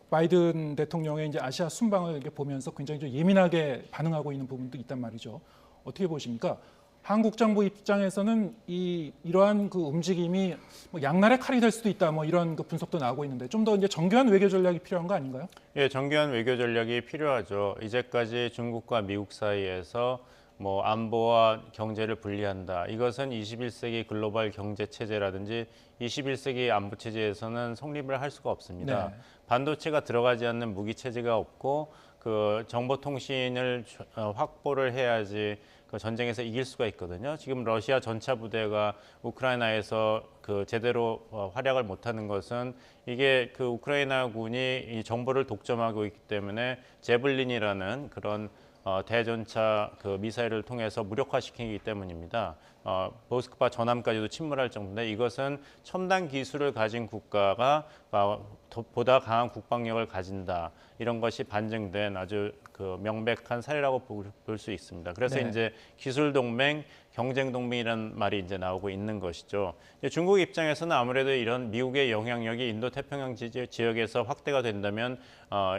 Speaker 1: 바이든 대통령의 이제 아시아 순방을 이렇게 보면서 굉장히 좀 예민하게 반응하고 있는 부분도 있단 말이죠. 어떻게 보십니까? 한국 정부 입장에서는 이러한 그 움직임이 뭐 양날의 칼이 될 수도 있다, 뭐 이런 그 분석도 나오고 있는데 좀 더 이제 정교한 외교 전략이 필요한 거 아닌가요?
Speaker 6: 예, 정교한 외교 전략이 필요하죠. 이제까지 중국과 미국 사이에서 뭐 안보와 경제를 분리한다. 이것은 21세기 글로벌 경제 체제라든지 21세기 안보 체제에서는 성립을 할 수가 없습니다.
Speaker 1: 네.
Speaker 6: 반도체가 들어가지 않는 무기 체제가 없고 그 정보통신을 확보를 해야지 그 전쟁에서 이길 수가 있거든요. 지금 러시아 전차 부대가 우크라이나에서 그 제대로 활약을 못하는 것은 이게 그 우크라이나군이 이 정보를 독점하고 있기 때문에 제블린이라는 그런 대전차 그 미사일을 통해서 무력화시키기 때문입니다. 모스크바 전함까지도 침몰할 정도인데 이것은 첨단 기술을 가진 국가가 보다 강한 국방력을 가진다. 이런 것이 반증된 아주 그 명백한 사례라고 볼 수 있습니다. 그래서
Speaker 1: 네.
Speaker 6: 이제 기술 동맹, 경쟁 동맹이라는 말이 이제 나오고 있는 것이죠. 중국 입장에서는 아무래도 이런 미국의 영향력이 인도 태평양 지역에서 확대가 된다면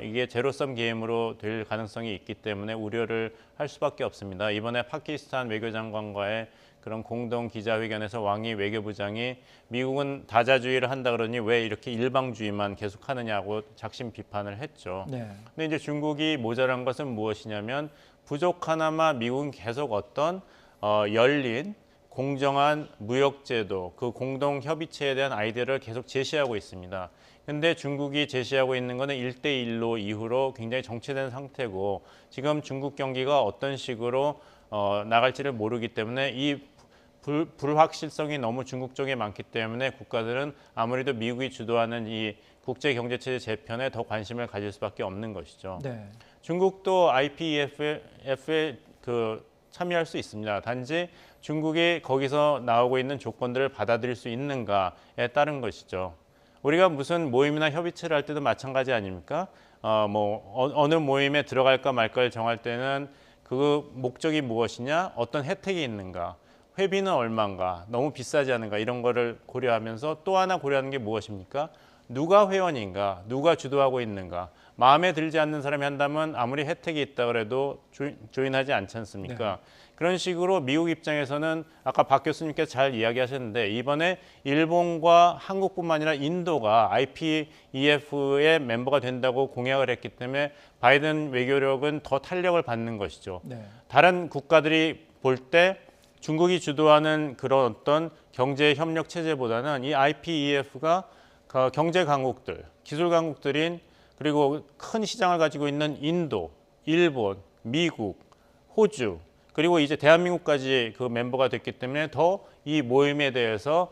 Speaker 6: 이게 제로섬 게임으로 될 가능성이 있기 때문에 우려를 할 수밖에 없습니다. 이번에 파키스탄 외교장관과의 그런 공동 기자회견에서 왕이 외교부장이 미국은 다자주의를 한다 그러니 왜 이렇게 일방주의만 계속하느냐고 작심 비판을 했죠.
Speaker 1: 네.
Speaker 6: 근데 이제 중국이 모자란 것은 무엇이냐면 부족하나마 미국은 계속 어떤 열린 공정한 무역제도, 그 공동 협의체에 대한 아이디어를 계속 제시하고 있습니다. 근데 중국이 제시하고 있는 것은 1대1로 이후로 굉장히 정체된 상태고 지금 중국 경기가 어떤 식으로 나갈지를 모르기 때문에 이 불확실성이 너무 중국 쪽에 많기 때문에 국가들은 아무래도 미국이 주도하는 이 국제경제체제 재편에 더 관심을 가질 수밖에 없는 것이죠.
Speaker 1: 네.
Speaker 6: 중국도 IPEF에 참여할 수 있습니다. 단지 중국이 거기서 나오고 있는 조건들을 받아들일 수 있는가에 따른 것이죠. 우리가 무슨 모임이나 협의체를 할 때도 마찬가지 아닙니까? 어느 모임에 들어갈까 말까를 정할 때는 그 목적이 무엇이냐, 어떤 혜택이 있는가, 회비는 얼마인가, 너무 비싸지 않은가 이런 거를 고려하면서 또 하나 고려하는 게 무엇입니까? 누가 회원인가, 누가 주도하고 있는가. 마음에 들지 않는 사람이 한다면 아무리 혜택이 있다 그래도 조인하지 않지 않습니까? 네. 그런 식으로 미국 입장에서는 아까 박 교수님께서 잘 이야기하셨는데 이번에 일본과 한국뿐만 아니라 인도가 IPEF의 멤버가 된다고 공약을 했기 때문에 바이든 외교력은 더 탄력을 받는 것이죠. 네. 다른 국가들이 볼 때 중국이 주도하는 그런 어떤 경제 협력 체제보다는 이 IPEF가 경제 강국들, 기술 강국들인 그리고 큰 시장을 가지고 있는 인도, 일본, 미국, 호주 그리고 이제 대한민국까지 그 멤버가 됐기 때문에 더 이 모임에 대해서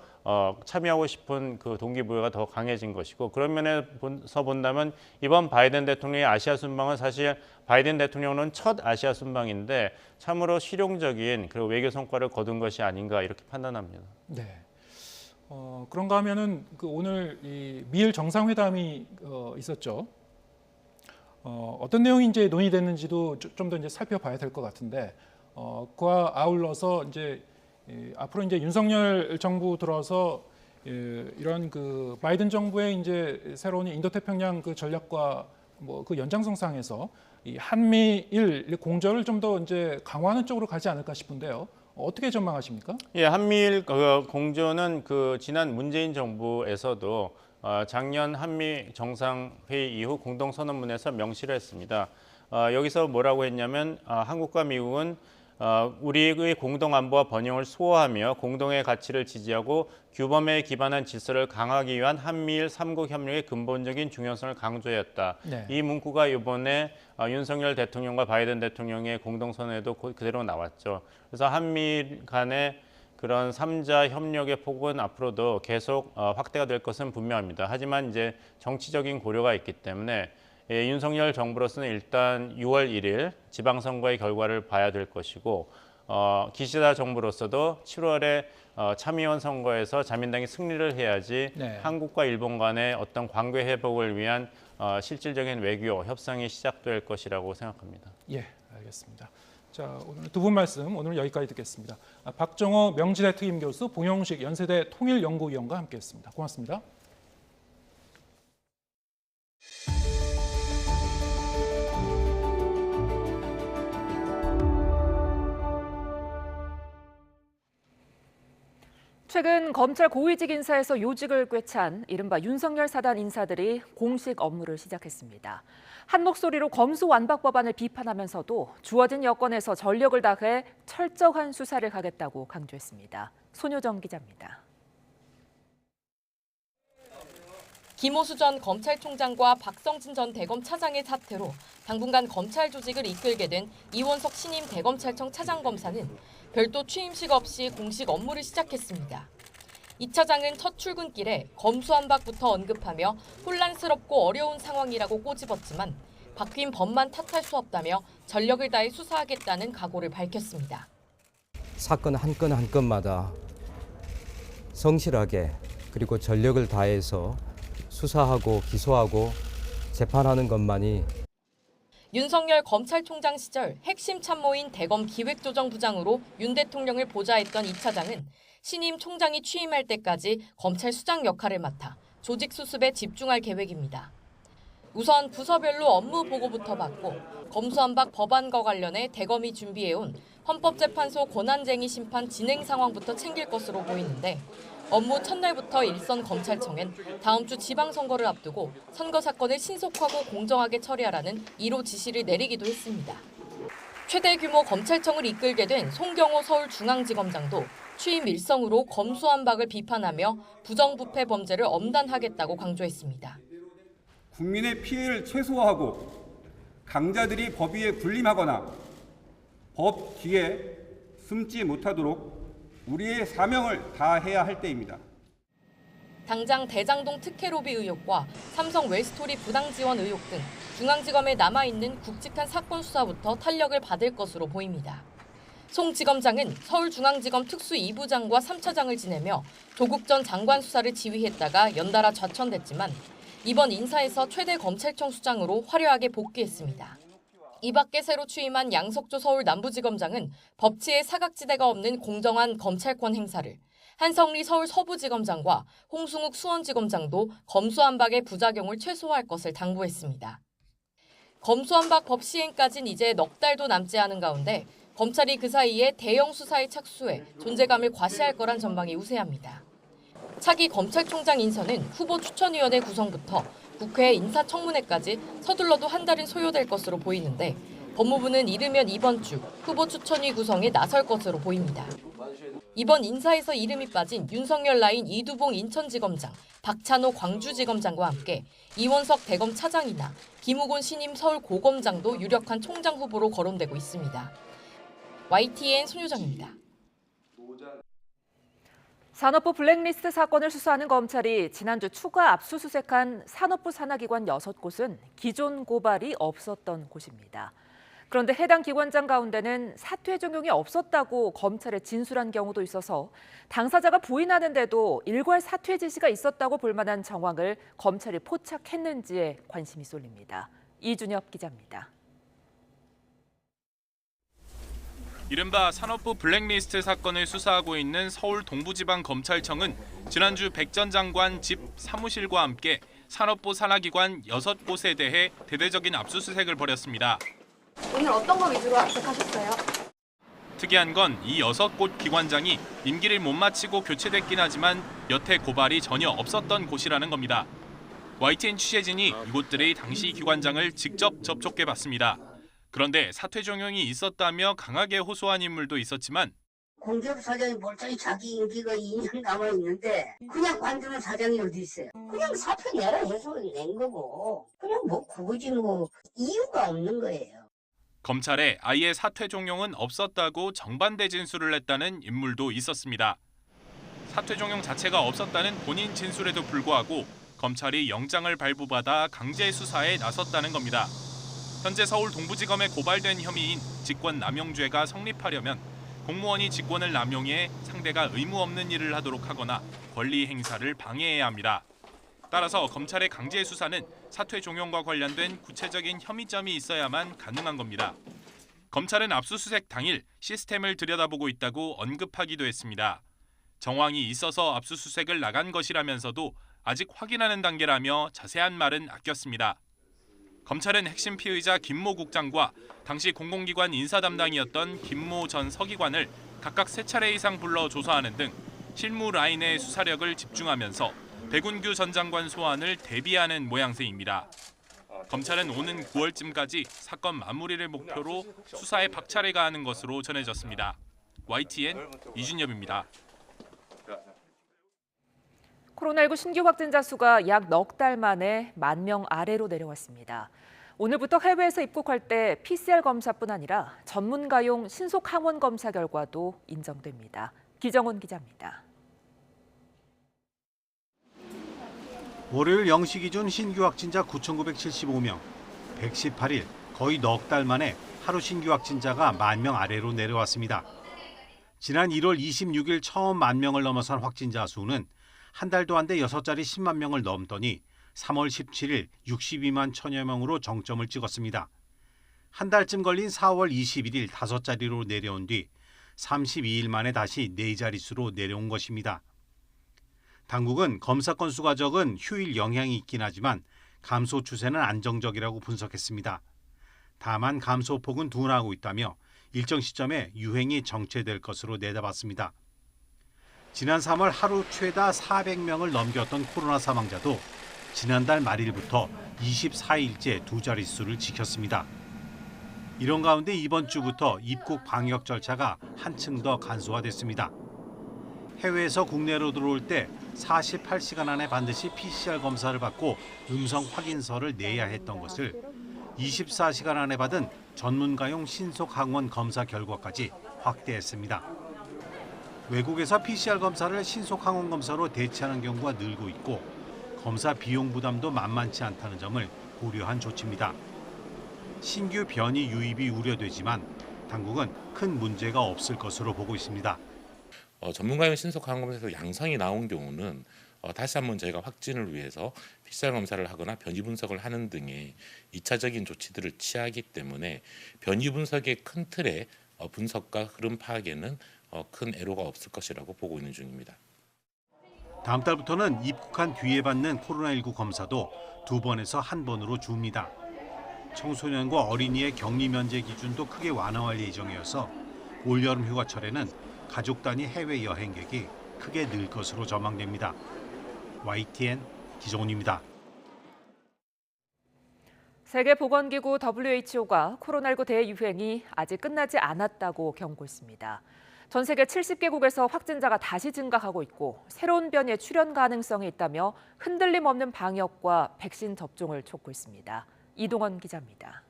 Speaker 6: 참여하고 싶은 그 동기부여가 더 강해진 것이고 그런 면에서 본다면 이번 바이든 대통령의 아시아 순방은 사실 바이든 대통령은 첫 아시아 순방인데 참으로 실용적인 그리고 외교 성과를 거둔 것이 아닌가 이렇게 판단합니다.
Speaker 1: 네. 그런가 하면은 오늘 이 미일 정상회담이 있었죠. 어떤 내용이 이제 논의됐는지도 좀 더 이제 살펴봐야 될 것 같은데 그와 아울러서 이제 앞으로 이제 윤석열 정부 들어서 이런 그 바이든 정부의 이제 새로운 인도태평양 그 전략과 그 연장선상에서 이 한미일 공조를 좀 더 이제 강화하는 쪽으로 가지 않을까 싶은데요. 어떻게 전망하십니까?
Speaker 6: 예, 한미일 공조는 그 지난 문재인 정부에서도 작년 한미 정상회의 이후 공동선언문에서 명시를 했습니다. 여기서 뭐라고 했냐면 한국과 미국은 우리의 공동 안보와 번영을 수호하며 공동의 가치를 지지하고 규범에 기반한 질서를 강화하기 위한 한미일 3국 협력의 근본적인 중요성을 강조했다. 네. 이 문구가 이번에 윤석열 대통령과 바이든 대통령의 공동선언에도 그대로 나왔죠. 그래서 한미일 간의 그런 3자 협력의 폭은 앞으로도 계속 확대가 될 것은 분명합니다. 하지만 이제 정치적인 고려가 있기 때문에 윤석열 정부로서는 일단 6월 1일 지방선거의 결과를 봐야 될 것이고 기시다 정부로서도 7월에 참의원 선거에서 자민당이 승리를 해야지 네. 한국과 일본 간의 어떤 관계 회복을 위한 실질적인 외교 협상이 시작될 것이라고 생각합니다.
Speaker 1: 예, 알겠습니다. 자, 오늘 두 분 말씀 오늘 여기까지 듣겠습니다. 박정호 명지대 특임교수, 봉영식 연세대 통일연구위원과 함께했습니다. 고맙습니다.
Speaker 2: 최근 검찰 고위직 인사에서 요직을 꿰찬 이른바 윤석열 사단 인사들이 공식 업무를 시작했습니다. 한 목소리로 검수완박 법안을 비판하면서도 주어진 여건에서 전력을 다해 철저한 수사를 가겠다고 강조했습니다. 손효정 기자입니다.
Speaker 4: 김호수 전 검찰총장과 박성진 전 대검차장의 사태로 당분간 검찰 조직을 이끌게 된 이원석 신임 대검찰청 차장검사는 별도 취임식 없이 공식 업무를 시작했습니다. 이 차장은 첫 출근길에 검수완박부터 언급하며 혼란스럽고 어려운 상황이라고 꼬집었지만 바뀐 법만 탓할 수 없다며 전력을 다해 수사하겠다는 각오를 밝혔습니다.
Speaker 9: 사건 한 건 한 건마다 성실하게 그리고 전력을 다해서 수사하고 기소하고 재판하는 것만이
Speaker 4: 윤석열 검찰총장 시절 핵심 참모인 대검 기획조정부장으로 윤 대통령을 보좌했던 이 차장은 신임 총장이 취임할 때까지 검찰 수장 역할을 맡아 조직 수습에 집중할 계획입니다. 우선 부서별로 업무 보고부터 받고 검수완박 법안과 관련해 대검이 준비해온 헌법재판소 권한쟁의 심판 진행 상황부터 챙길 것으로 보이는데 업무 첫날부터 일선 검찰청엔 다음 주 지방선거를 앞두고 선거 사건을 신속하고 공정하게 처리하라는 1호 지시를 내리기도 했습니다. 최대 규모 검찰청을 이끌게 된 송경호 서울중앙지검장도 취임 일성으로 검수완박을 비판하며 부정부패 범죄를 엄단하겠다고 강조했습니다.
Speaker 7: 국민의 피해를 최소화하고 강자들이 법 위에 군림하거나 법 뒤에 숨지 못하도록 우리의 사명을 다해야 할 때입니다.
Speaker 4: 당장 대장동 특혜로비 의혹과 삼성 웰스토리 부당 지원 의혹 등 중앙지검에 남아있는 굵직한 사건 수사부터 탄력을 받을 것으로 보입니다. 송 지검장은 서울중앙지검 특수 2부장과 3차장을 지내며 조국 전 장관 수사를 지휘했다가 연달아 좌천됐지만 이번 인사에서 최대 검찰청 수장으로 화려하게 복귀했습니다. 이 밖에 새로 취임한 양석조 서울 남부지검장은 법치에 사각지대가 없는 공정한 검찰권 행사를, 한성리 서울 서부지검장과 홍승욱 수원지검장도 검수완박의 부작용을 최소화할 것을 당부했습니다. 검수완박 법 시행까지는 이제 넉 달도 남지 않은 가운데 검찰이 그 사이에 대형 수사에 착수해 존재감을 과시할 거란 전망이 우세합니다. 차기 검찰총장 인선은 후보 추천위원회 구성부터 국회 인사청문회까지 서둘러도 한 달은 소요될 것으로 보이는데 법무부는 이르면 이번 주 후보 추천위 구성에 나설 것으로 보입니다. 이번 인사에서 이름이 빠진 윤석열 라인 이두봉 인천지검장, 박찬호 광주지검장과 함께 이원석 대검 차장이나 김우곤 신임 서울고검장도 유력한 총장 후보로 거론되고 있습니다. YTN 손유정입니다.
Speaker 2: 산업부 블랙리스트 사건을 수사하는 검찰이 지난주 추가 압수수색한 산업부 산하기관 6곳은 기존 고발이 없었던 곳입니다. 그런데 해당 기관장 가운데는 사퇴 종용이 없었다고 검찰에 진술한 경우도 있어서 당사자가 부인하는데도 일괄 사퇴 지시가 있었다고 볼 만한 정황을 검찰이 포착했는지에 관심이 쏠립니다. 이준엽 기자입니다.
Speaker 11: 이른바 산업부 블랙리스트 사건을 수사하고 있는 서울 동부지방검찰청은 지난주 백 전 장관 집 사무실과 함께 산업부 산하기관 6곳에 대해 대대적인 압수수색을 벌였습니다.
Speaker 13: 오늘 어떤 거 위주로 압수하셨어요?
Speaker 11: 특이한 건 이 6곳 기관장이 임기를 못 마치고 교체됐긴 하지만 여태 고발이 전혀 없었던 곳이라는 겁니다. YTN 취재진이 이곳들의 당시 기관장을 직접 접촉해봤습니다. 그런데 사퇴 종용이 있었다며 강하게 호소한 인물도 있었지만
Speaker 24: 공기업사장이 멀쩡히 자기 임기가 2년 남아있는데 그냥 관두는 사장이 어디 있어요? 그냥 사표 내라 해서 낸 거고 그냥 뭐 굳이 뭐 이유가 없는 거예요.
Speaker 11: 검찰에 아예 사퇴 종용은 없었다고 정반대 진술을 했다는 인물도 있었습니다. 사퇴 종용 자체가 없었다는 본인 진술에도 불구하고 검찰이 영장을 발부받아 강제 수사에 나섰다는 겁니다. 현재 서울 동부지검에 고발된 혐의인 직권남용죄가 성립하려면 공무원이 직권을 남용해 상대가 의무 없는 일을 하도록 하거나 권리 행사를 방해해야 합니다. 따라서 검찰의 강제 수사는 사퇴 종용과 관련된 구체적인 혐의점이 있어야만 가능한 겁니다. 검찰은 압수수색 당일 시스템을 들여다보고 있다고 언급하기도 했습니다. 정황이 있어서 압수수색을 나간 것이라면서도 아직 확인하는 단계라며 자세한 말은 아꼈습니다. 검찰은 핵심 피의자 김모 국장과 당시 공공기관 인사 담당이었던 김모 전 서기관을 각각 3차례 이상 불러 조사하는 등 실무 라인의 수사력을 집중하면서 백운규 전 장관 소환을 대비하는 모양새입니다. 검찰은 오는 9월쯤까지 사건 마무리를 목표로 수사에 박차를 가하는 것으로 전해졌습니다. YTN 이준엽입니다.
Speaker 2: 코로나19 신규 확진자 수가 약 넉 달 만에 10,000명 아래로 내려왔습니다. 오늘부터 해외에서 입국할 때 PCR 검사뿐 아니라 전문가용 신속 항원 검사 결과도 인정됩니다. 기정훈 기자입니다.
Speaker 25: 월요일 0시 기준 신규 확진자 9,975명, 118일 거의 넉 달 만에 하루 신규 확진자가 10,000명 아래로 내려왔습니다. 지난 1월 26일 처음 10,000명을 넘어선 확진자 수는 한 달도 안 돼 6자리 10만 명을 넘더니 3월 17일 62만 1000여 명으로 정점을 찍었습니다. 한 달쯤 걸린 4월 21일 5자리로 내려온 뒤 32일 만에 다시 4자릿수로 내려온 것입니다. 당국은 검사 건수가 적은 휴일 영향이 있긴 하지만 감소 추세는 안정적이라고 분석했습니다. 다만 감소폭은 둔화하고 있다며 일정 시점에 유행이 정체될 것으로 내다봤습니다. 지난 3월 하루 최다 400명을 넘겼던 코로나 사망자도 지난달 말일부터 24일째 2자릿수를 지켰습니다. 이런 가운데 이번 주부터 입국 방역 절차가 한층 더 간소화됐습니다. 해외에서 국내로 들어올 때 48시간 안에 반드시 PCR 검사를 받고 음성 확인서를 내야 했던 것을 24시간 안에 받은 전문가용 신속 항원 검사 결과까지 확대했습니다. 외국에서 PCR 검사를 신속 항원 검사로 대체하는 경우가 늘고 있고 검사 비용 부담도 만만치 않다는 점을 고려한 조치입니다. 신규 변이 유입이 우려되지만 당국은 큰 문제가 없을 것으로 보고 있습니다.
Speaker 12: 전문가용 신속 항원검사에서 양성이 나온 경우는 다시 한번 저희가 확진을 위해서 PCR 검사를 하거나 변이 분석을 하는 등의 2차적인 조치들을 취하기 때문에 변이 분석의 큰 틀의 분석과 흐름 파악에는 큰 애로가 없을 것이라고 보고 있는 중입니다.
Speaker 25: 다음 달부터는 입국한 뒤에 받는 코로나19 검사도 2번에서 1번으로 줍니다. 청소년과 어린이의 격리 면제 기준도 크게 완화할 예정이어서 올여름 휴가철에는 가족 단위 해외 여행객이 크게 늘 것으로 전망됩니다. YTN 기정훈입니다.
Speaker 2: 세계보건기구 WHO가 코로나19 대유행이 아직 끝나지 않았다고 경고했습니다. 전 세계 70개국에서 확진자가 다시 증가하고 있고 새로운 변이의 출현 가능성이 있다며 흔들림 없는 방역과 백신 접종을 촉구했습니다. 이동원 기자입니다.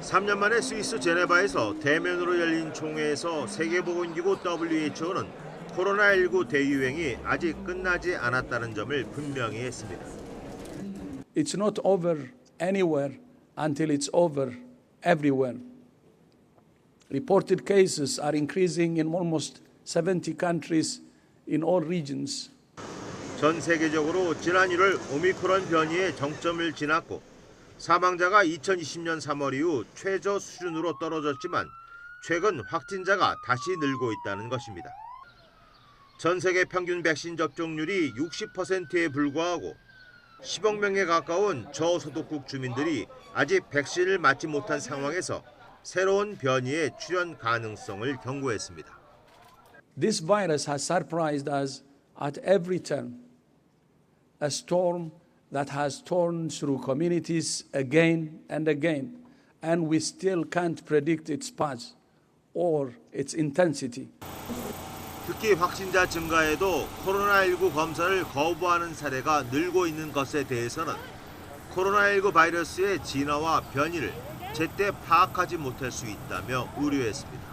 Speaker 14: 3년 만에 스위스 제네바에서 대면으로 열린 총회에서 세계보건기구 WHO는 코로나19 대유행이 아직 끝나지 않았다는 점을 분명히 했습니다.
Speaker 10: It's not over anywhere until it's over everywhere. Reported cases are increasing in almost 70 countries in all regions.
Speaker 14: 전 세계적으로 지난 1월 오미크론 변이의 정점을 지났고 사망자가 2020년 3월 이후 최저 수준으로 떨어졌지만 최근 확진자가 다시 늘고 있다는 것입니다. 전 세계 평균 백신 접종률이 60%에 불과하고 10억 명에 가까운 저소득국 주민들이 아직 백신을 맞지 못한 상황에서 새로운 변이의 출현 가능성을 경고했습니다.
Speaker 10: This virus has surprised us at every turn. A storm that has torn through communities again and again, and we still can't predict its path or its intensity.
Speaker 14: 특히 확진자 증가에도 코로나19 검사를 거부하는 사례가 늘고 있는 것에 대해서는 코로나19 바이러스의 진화와 변이를 제때 파악하지 못할 수 있다며 우려했습니다.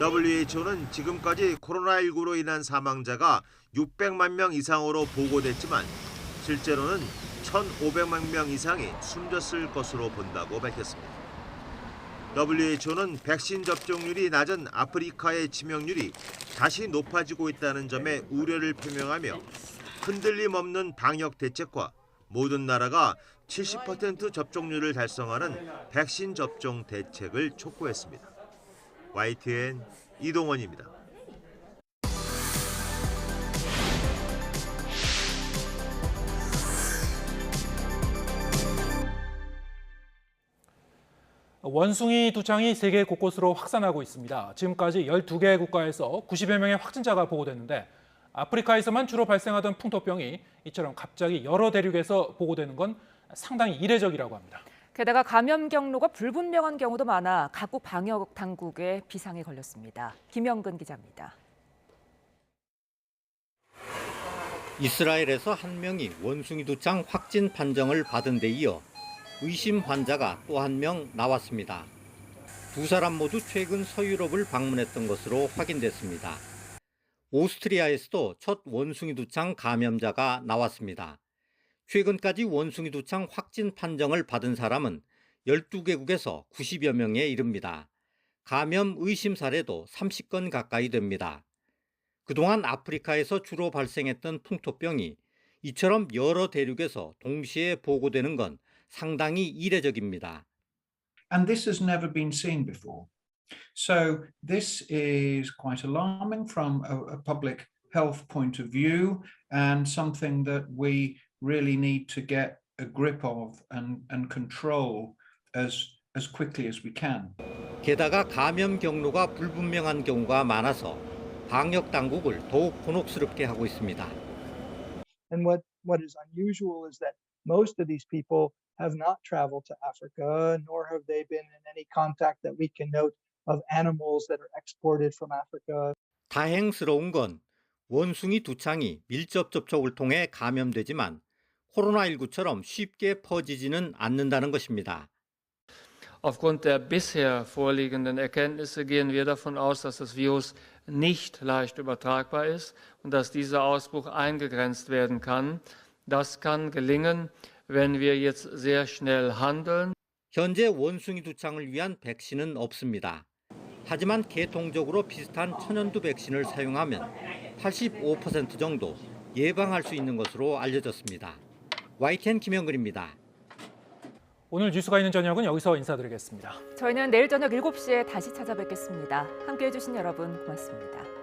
Speaker 14: WHO는 지금까지 코로나19로 인한 사망자가 600만 명 이상으로 보고됐지만 실제로는 1,500만 명 이상이 숨졌을 것으로 본다고 밝혔습니다. WHO는 백신 접종률이 낮은 아프리카의 치명률이 다시 높아지고 있다는 점에 우려를 표명하며 흔들림 없는 방역 대책과 모든 나라가 70% 접종률을 달성하는 백신 접종 대책을 촉구했습니다. YTN 이동원입니다.
Speaker 1: 원숭이 두창이 세계 곳곳으로 확산하고 있습니다. 지금까지 12개 국가에서 90여 명의 확진자가 보고됐는데 아프리카에서만 주로 발생하던 풍토병이 이처럼 갑자기 여러 대륙에서 보고되는 건 상당히 이례적이라고 합니다.
Speaker 2: 게다가 감염 경로가 불분명한 경우도 많아 각국 방역 당국에 비상이 걸렸습니다. 김영근 기자입니다.
Speaker 15: 이스라엘에서 한 명이 원숭이 두창 확진 판정을 받은 데 이어 의심 환자가 또 한 명 나왔습니다. 두 사람 모두 최근 서유럽을 방문했던 것으로 확인됐습니다. 오스트리아에서도 첫 원숭이 두창 감염자가 나왔습니다. 최근까지 원숭이 두창 확진 판정을 받은 사람은 12개국에서 90여 명에 이릅니다. 감염 의심 사례도 30건 가까이 됩니다. 그동안 아프리카에서 주로 발생했던 풍토병이 이처럼 여러 대륙에서 동시에 보고되는 건 상당히 이례적입니다.
Speaker 16: And this has never been seen before. So this is quite alarming from a public health point of view and something that we really need to get a grip of and control as quickly as we can.
Speaker 15: 게다가 감염 경로가 불분명한 경우가 많아서 방역 당국을 더욱 곤혹스럽게 하고 있습니다.
Speaker 17: And what is unusual is that most of these people have not traveled to Africa, nor have they been in any contact that we can note of animals that are exported from Africa.
Speaker 15: 다행스러운 건 원숭이 두창이 밀접 접촉을 통해 감염되지만 코로나19처럼 쉽게 퍼지지는 않는다는 것입니다.
Speaker 18: Aufgrund der bisher vorliegenden Erkenntnisse gehen wir davon aus, dass das Virus nicht leicht übertragbar ist und dass dieser Ausbruch eingegrenzt werden kann. Das kann gelingen, wenn wir jetzt sehr schnell handeln.
Speaker 15: 현재 원숭이 두창을 위한 백신은 없습니다. 하지만 계통적으로 비슷한 천연두 백신을 사용하면 85% 정도 예방할 수 있는 것으로 알려졌습니다. YTN 김영근입니다.
Speaker 1: 오늘 뉴스가 있는 저녁은 여기서 인사드리겠습니다.
Speaker 2: 저희는 내일 저녁 7시에 다시 찾아뵙겠습니다. 함께해 주신 여러분 고맙습니다.